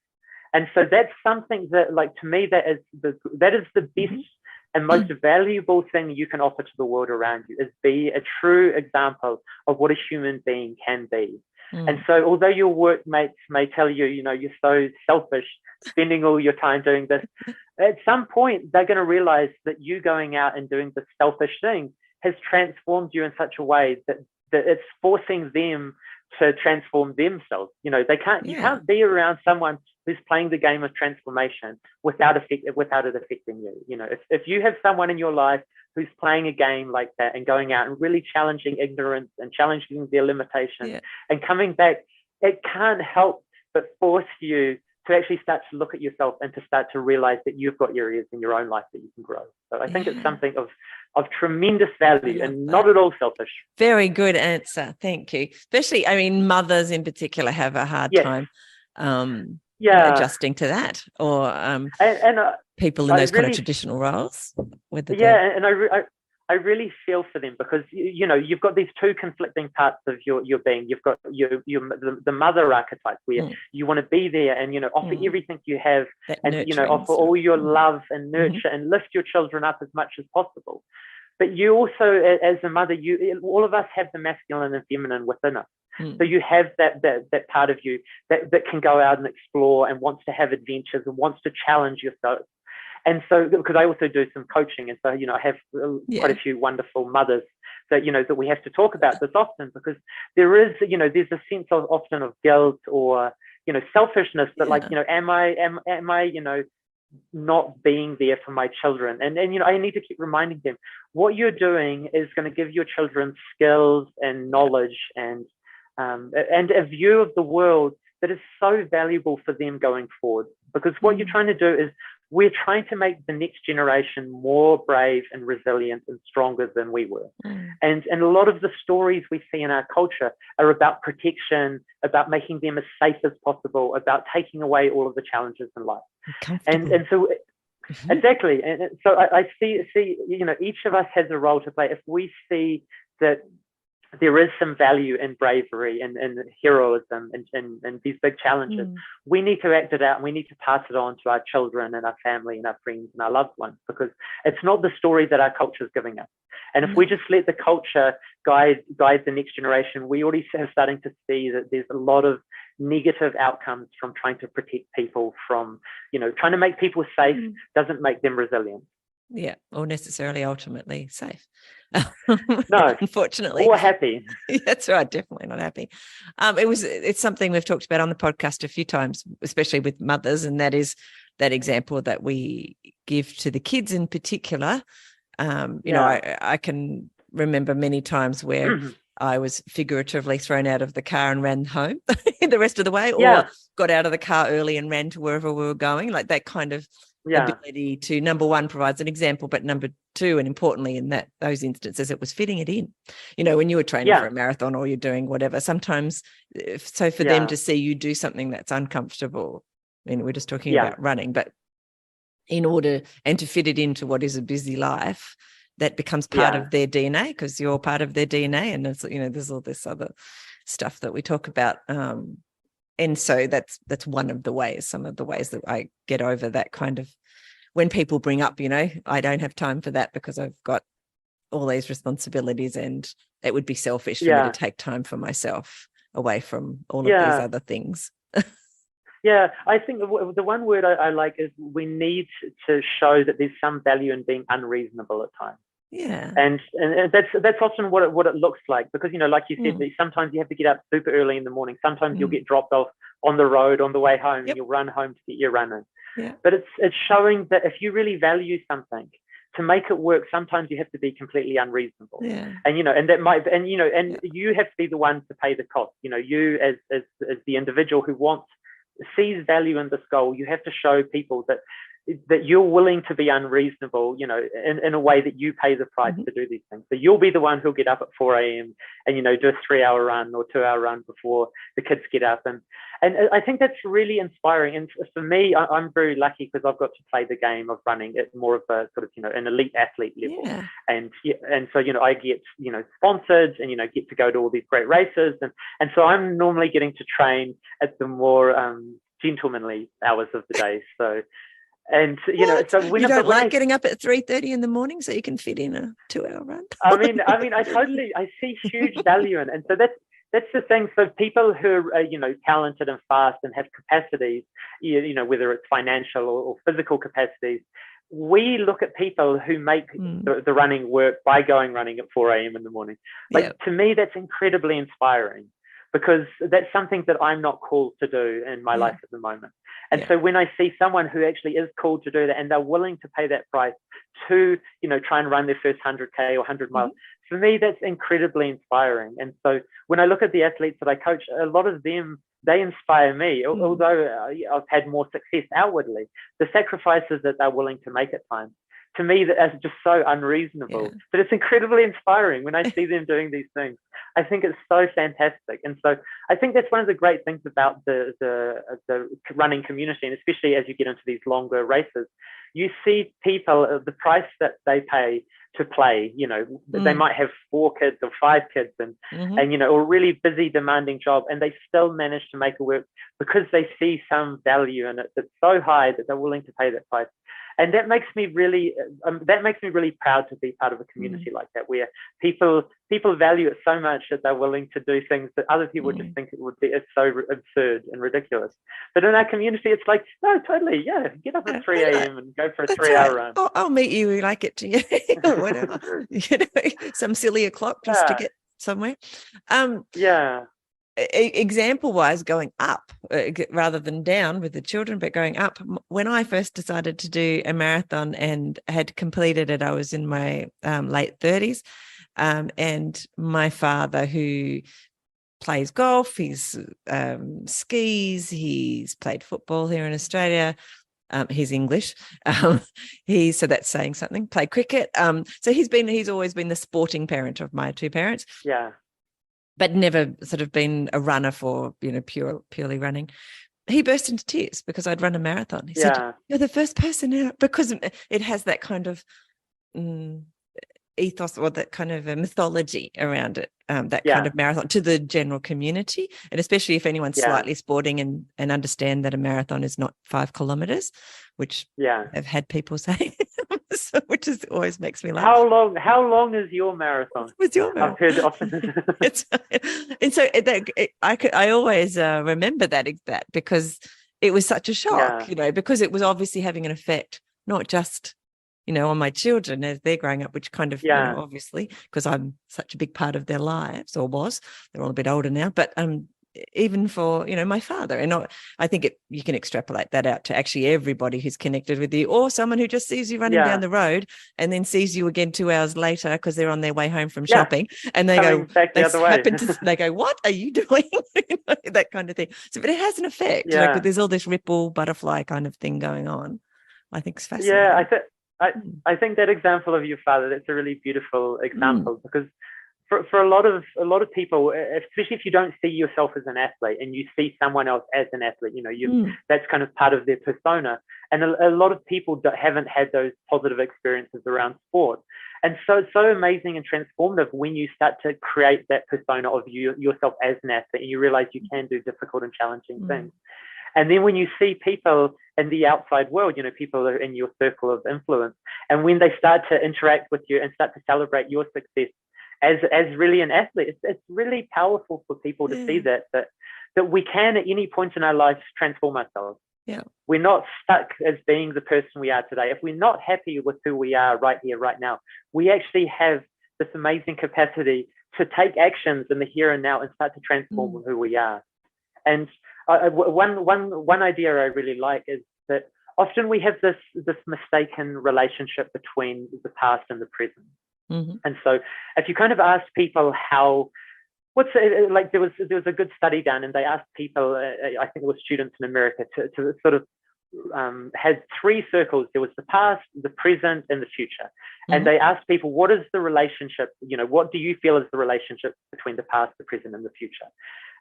And so that's something that, like, to me, that is the best and most valuable thing you can offer to the world around you, is be a true example of what a human being can be. And so, although your workmates may tell you, you're so selfish, spending all your time doing this, at some point they're going to realize that you going out and doing this selfish thing has transformed you in such a way that it's forcing them to transform themselves. You can't be around someone who's playing the game of transformation without it affecting you. If you have someone in your life who's playing a game like that and going out and really challenging ignorance and challenging their limitations and coming back, it can't help but force you to actually start to look at yourself and to start to realize that you've got areas in your own life that you can grow. So I think it's something of tremendous value and not at all selfish. Very good answer. Thank you. Especially, mothers in particular have a hard time adjusting to that, or people in those kind of traditional roles. I really feel for them, because you've got these two conflicting parts of your being. You've got the mother archetype, where you want to be there and offer everything you have, and offer all your love and nurture and lift your children up as much as possible. But you also, as a mother, all of us have the masculine and feminine within us. So you have that part of you that can go out and explore and wants to have adventures and wants to challenge yourself. And so, because I also do some coaching, and so I have quite a few wonderful mothers that that we have to talk about this often, because there's a sense of often of guilt or selfishness that am I not being there for my children, and I need to keep reminding them what you're doing is going to give your children skills and knowledge and a view of the world that is so valuable for them going forward. Because what you're trying to do is, we're trying to make the next generation more brave and resilient and stronger than we were. And a lot of the stories we see in our culture are about protection, about making them as safe as possible, about taking away all of the challenges in life. And so exactly. And so I see each of us has a role to play. If we see that there is some value in bravery and heroism and these big challenges. We need to act it out, and we need to pass it on to our children and our family and our friends and our loved ones, because it's not the story that our culture is giving us. And if we just let the culture guide the next generation, we already are starting to see that there's a lot of negative outcomes from trying to protect people from, trying to make people safe doesn't make them resilient. Yeah, or necessarily ultimately safe. No, unfortunately, or happy. That's right, definitely not happy. It's something we've talked about on the podcast a few times, especially with mothers, and that is that example that we give to the kids in particular. I can remember many times where I was figuratively thrown out of the car and ran home the rest of the way, or got out of the car early and ran to wherever we were going, like that kind of ability to, number one, provides an example, but number two, and importantly in those instances, it was fitting it in. When you were training for a marathon or you're doing whatever, sometimes, so for them to see you do something that's uncomfortable, we're just talking about running, but in order and to fit it into what is a busy life, that becomes part of their DNA, because you're part of their DNA, and it's, there's all this other stuff that we talk about. And so that's one of the ways, some of the ways that I get over that kind of, when people bring up, I don't have time for that because I've got all these responsibilities, and it would be selfish for me to take time for myself away from all of these other things. Yeah, I think the one word I like is we need to show that there's some value in being unreasonable at times. Yeah, and that's often what it looks like, because like you said, sometimes you have to get up super early in the morning. Sometimes you'll get dropped off on the road on the way home, and you'll run home to get your running. But it's showing that if you really value something, to make it work, sometimes you have to be completely unreasonable. And and that might, and you have to be the one to pay the cost. You as the individual who sees value in this goal, you have to show people that you're willing to be unreasonable, in a way that you pay the price to do these things. So you'll be the one who'll get up at 4 a.m. and, do a 3-hour run or 2-hour run before the kids get up. And I think that's really inspiring. And for me, I'm very lucky because I've got to play the game of running at more of a sort of, an elite athlete level. And so, I get, sponsored and, get to go to all these great races. And so I'm normally getting to train at the more gentlemanly hours of the day. So, and so when you don't like getting up at 3:30 in the morning so you can fit in a 2-hour run. I see huge value in it. And so that's the thing. So people who are talented and fast and have capacities, whether it's financial or physical capacities, we look at people who make the running work by going running at 4 a.m. in the morning. To me, that's incredibly inspiring, because that's something that I'm not called to do in my life at the moment. And so when I see someone who actually is called to do that, and they're willing to pay that price to, try and run their first 100K or 100 miles, for me, that's incredibly inspiring. And so when I look at the athletes that I coach, a lot of them, they inspire me, although I've had more success outwardly. The sacrifices that they're willing to make at times, to me, that's just so unreasonable. But it's incredibly inspiring when I see them doing these things. I think it's so fantastic. And so I think that's one of the great things about the running community, and especially as you get into these longer races, you see people, the price that they pay to play, they might have 4 kids or 5 kids and or a really busy, demanding job, and they still manage to make it work because they see some value in it that's so high that they're willing to pay that price. And that makes me really proud to be part of a community like that, where people value it so much that they're willing to do things that other people just think it's so absurd and ridiculous. But in our community, it's like, no, totally, get up at 3 a.m. and go for a 3-hour run. I'll meet you like it to you, or whatever. Some silly o'clock just to get somewhere. Example wise, going up rather than down with the children, but going up. When I first decided to do a marathon and had completed it, I was in my late 30s, and my father, who plays golf, he's skis, he's played football here in Australia. He's English. So that's saying something. Played cricket. So he's always been the sporting parent of my 2 parents. But never sort of been a runner for, purely running. He burst into tears because I'd run a marathon. He said, "You're the first person out," because it has that kind of ethos or that kind of a mythology around it, that Yeah. kind of marathon to the general community. And especially if anyone's Yeah. slightly sporting and understand that a marathon is not 5 kilometers, which I've had people say, so, which is always makes me laugh. How long is your marathon? What's your marathon? I've heard often. And so I always remember that because it was such a shock, because it was obviously having an effect, not just on my children as they're growing up, which kind of, obviously, because I'm such a big part of their lives, or was. They're all a bit older now, but even for, my father. And I think you can extrapolate that out to actually everybody who's connected with you, or someone who just sees you running down the road and then sees you again 2 hours later because they're on their way home from shopping, and they Coming go, back the other way. They go, what are you doing? That kind of thing. So, but it has an effect. There's all this ripple butterfly kind of thing going on. I think it's fascinating. Yeah, I think that example of your father, that's a really beautiful example, because for a lot of people, especially if you don't see yourself as an athlete and you see someone else as an athlete, that's kind of part of their persona. And a lot of people haven't had those positive experiences around sport. And so it's so amazing and transformative when you start to create that persona of yourself as an athlete, and you realize you can do difficult and challenging things. And then when you see people in the outside world, people are in your circle of influence, and when they start to interact with you and start to celebrate your success as really an athlete, it's really powerful for people to see that we can at any point in our lives transform ourselves. Yeah. We're not stuck as being the person we are today. If we're not happy with who we are right here, right now, we actually have this amazing capacity to take actions in the here and now and start to transform who we are. And one idea I really like is that often we have this mistaken relationship between the past and the present. And so if you kind of ask people there was a good study done, and they asked people, I think it was students in America, to sort of had 3 circles. There was the past, the present, and the future. And they asked people, what is the relationship, what do you feel is the relationship between the past, the present, and the future?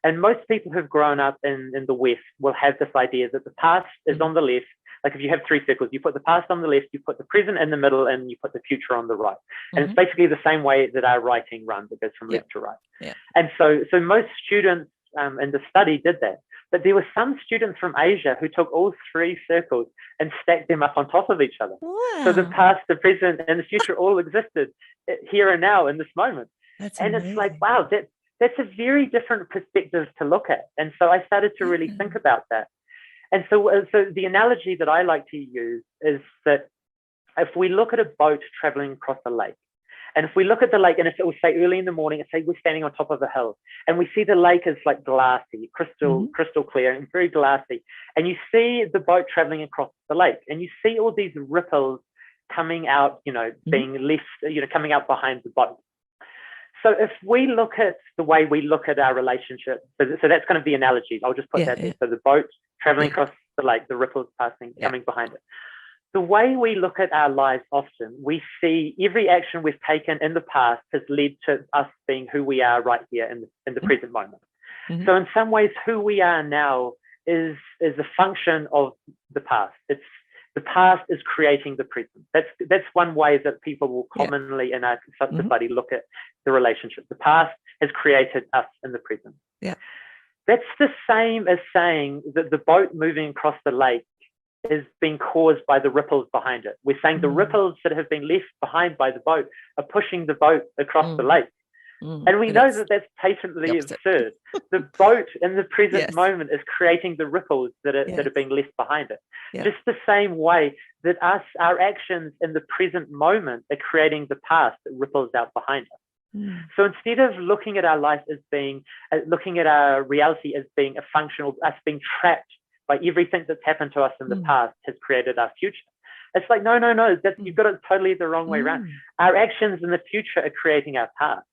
And most people who've grown up in the West will have this idea that the past is on the left. Like if you have 3 circles, you put the past on the left, you put the present in the middle, and you put the future on the right. And it's basically the same way that our writing runs. It goes from left to right. Yeah. And so most students in the study did that. But there were some students from Asia who took all 3 circles and stacked them up on top of each other. Wow. So the past, the present, and the future all existed here and now in this moment. That's amazing. It's like, wow, that's a very different perspective to look at. And so I started to really think about that. And so the analogy that I like to use is that if we look at a boat traveling across a lake, and if we look at the lake, and if it was, say, early in the morning, and say we're standing on top of a hill, and we see the lake is like glassy, crystal clear and very glassy, and you see the boat traveling across the lake, and you see all these ripples coming out, being left, coming out behind the boat. So if we look at the way we look at our relationship, so that's kind of the analogy. I'll just put that there. So the boat traveling across the lake, the ripples passing, coming behind it. The way we look at our lives often, we see every action we've taken in the past has led to us being who we are right here in the present moment. So in some ways, who we are now is a function of the past. The past is creating the present. That's one way that people will commonly in our society look at the relationship. The past has created us in the present. Yeah. That's the same as saying that the boat moving across the lake is being caused by the ripples behind it. We're saying the ripples that have been left behind by the boat are pushing the boat across the lake. And we know that that's patently absurd. The boat in the present moment is creating the ripples that are being left behind it. Just the same way that our actions in the present moment are creating the past that ripples out behind us. So instead of looking at our life as looking at our reality as being a function of us being trapped by everything that's happened to us in the past has created our future. It's like, no, you've got it totally the wrong way around. Our actions in the future are creating our past.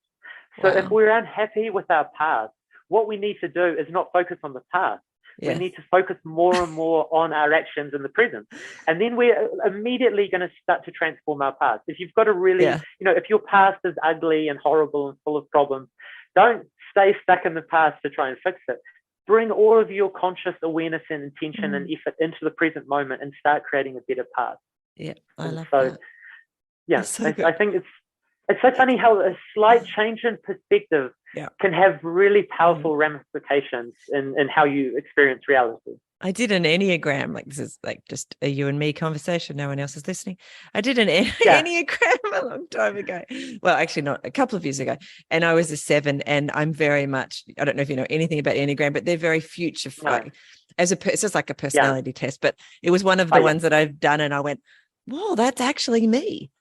So if we're unhappy with our past, what we need to do is not focus on the past. We need to focus more and more on our actions in the present. And then we're immediately going to start to transform our past. If you've got a really, if your past is ugly and horrible and full of problems, don't stay stuck in the past to try and fix it. Bring all of your conscious awareness and intention and effort into the present moment and start creating a better past. Yeah, I love that. Yeah, I think it's so funny how a slight change in perspective can have really powerful ramifications in how you experience reality. I did an Enneagram, like this is like just a you and me conversation. No one else is listening. I did an Enneagram a long time ago. Well, actually not, a couple of years ago. And I was a 7, and I'm very much, I don't know if you know anything about Enneagram, but they're very future. It's just like a personality test, but it was one of the ones that I've done. And I went, whoa, that's actually me.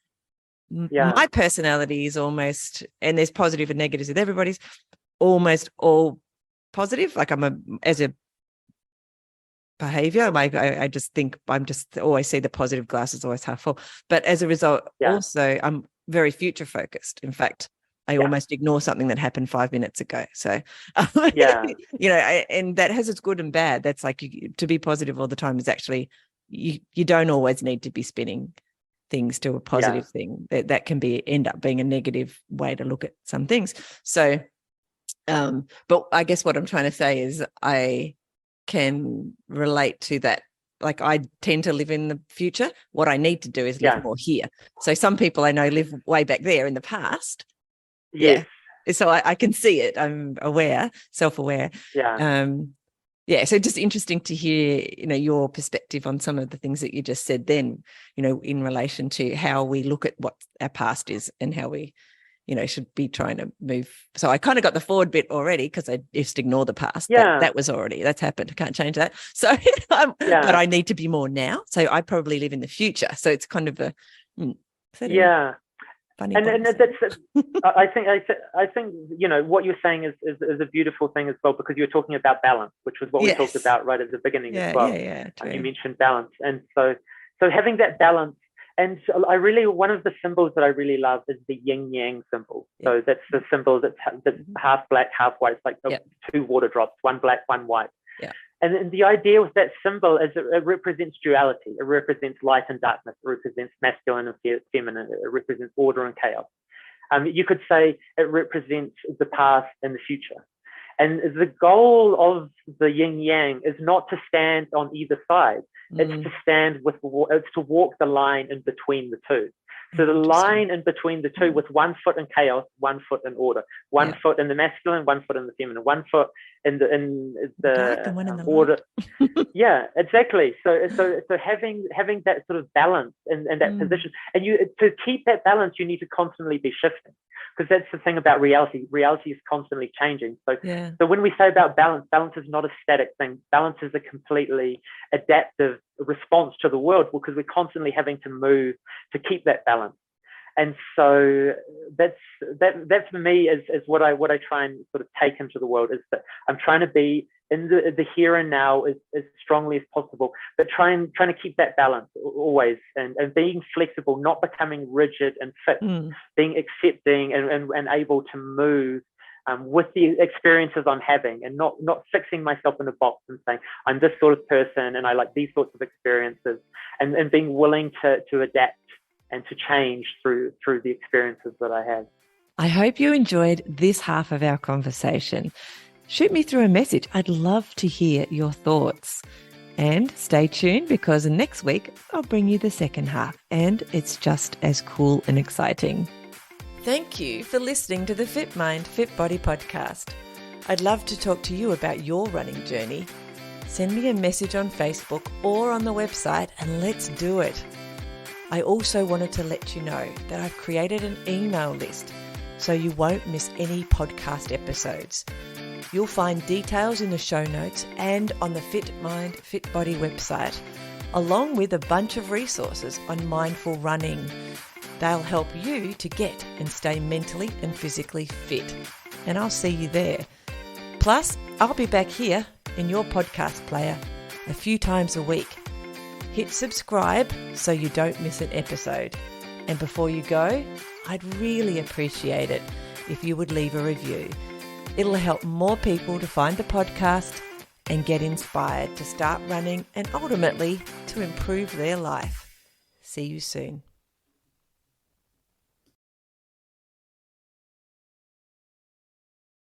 My personality is almost, and there's positive and negatives with everybody's, almost all positive. Like as a behavior, like I just think I'm just always see the positive glass is always half full. But as a result, also I'm very future focused. In fact, I almost ignore something that happened 5 minutes ago. So, and that has its good and bad. That's like to be positive all the time is actually, you don't always need to be spinning things to a positive thing. That can end up being a negative way to look at some things. So, but I guess what I'm trying to say is I can relate to that. Like I tend to live in the future. What I need to do is live more here. So some people I know live way back there in the past. Yes. So I can see it. I'm aware, self-aware. So just interesting to hear, your perspective on some of the things that you just said then, in relation to how we look at what our past is and how we, should be trying to move. So I kind of got the forward bit already because I just ignore the past. That's happened. I can't change that. So, but I need to be more now. So I probably live in the future. So it's kind of a, funny. And that's, I think what you're saying is a beautiful thing as well, because you're talking about balance, which was what we talked about right at the beginning as well. You mentioned balance, and so having that balance. And so one of the symbols that I really love is the yin yang symbol. So that's the symbol that's half black, half white. It's like 2 water drops, one black, one white. And the idea with that symbol is it represents duality. It represents light and darkness. It represents masculine and feminine. It represents order and chaos. You could say it represents the past and the future. And the goal of the yin yang is not to stand on either side. It's to stand it's to walk the line in between the two. So the line in between the two, with 1 foot in chaos, 1 foot in order, 1 foot in the masculine, 1 foot in the feminine, 1 foot in the order. Exactly. So having that sort of balance in that position, and to keep that balance, you need to constantly be shifting, because that's the thing about reality. Reality is constantly changing. So when we say about balance is not a static thing. Balance is a completely adaptive response to the world, because we're constantly having to move to keep that balance. And so that for me is what I try and sort of take into the world, is that I'm trying to be in the here and now as strongly as possible, but trying to keep that balance always, and being flexible, not becoming rigid and fixed, being accepting and able to move with the experiences I'm having, and not fixing myself in a box and saying I'm this sort of person and I like these sorts of experiences, and being willing to adapt and to change through the experiences that I have. I hope you enjoyed this half of our conversation. Shoot me through a message. I'd love to hear your thoughts. And stay tuned, because next week I'll bring you the second half, and it's just as cool and exciting. Thank you for listening to the Fit Mind, Fit Body podcast. I'd love to talk to you about your running journey. Send me a message on Facebook or on the website, and let's do it. I also wanted to let you know that I've created an email list so you won't miss any podcast episodes. You'll find details in the show notes and on the Fit Mind, Fit Body website, along with a bunch of resources on mindful running. They'll help you to get and stay mentally and physically fit. And I'll see you there. Plus, I'll be back here in your podcast player a few times a week. Hit subscribe so you don't miss an episode. And before you go, I'd really appreciate it if you would leave a review. It'll help more people to find the podcast and get inspired to start running, and ultimately to improve their life. See you soon.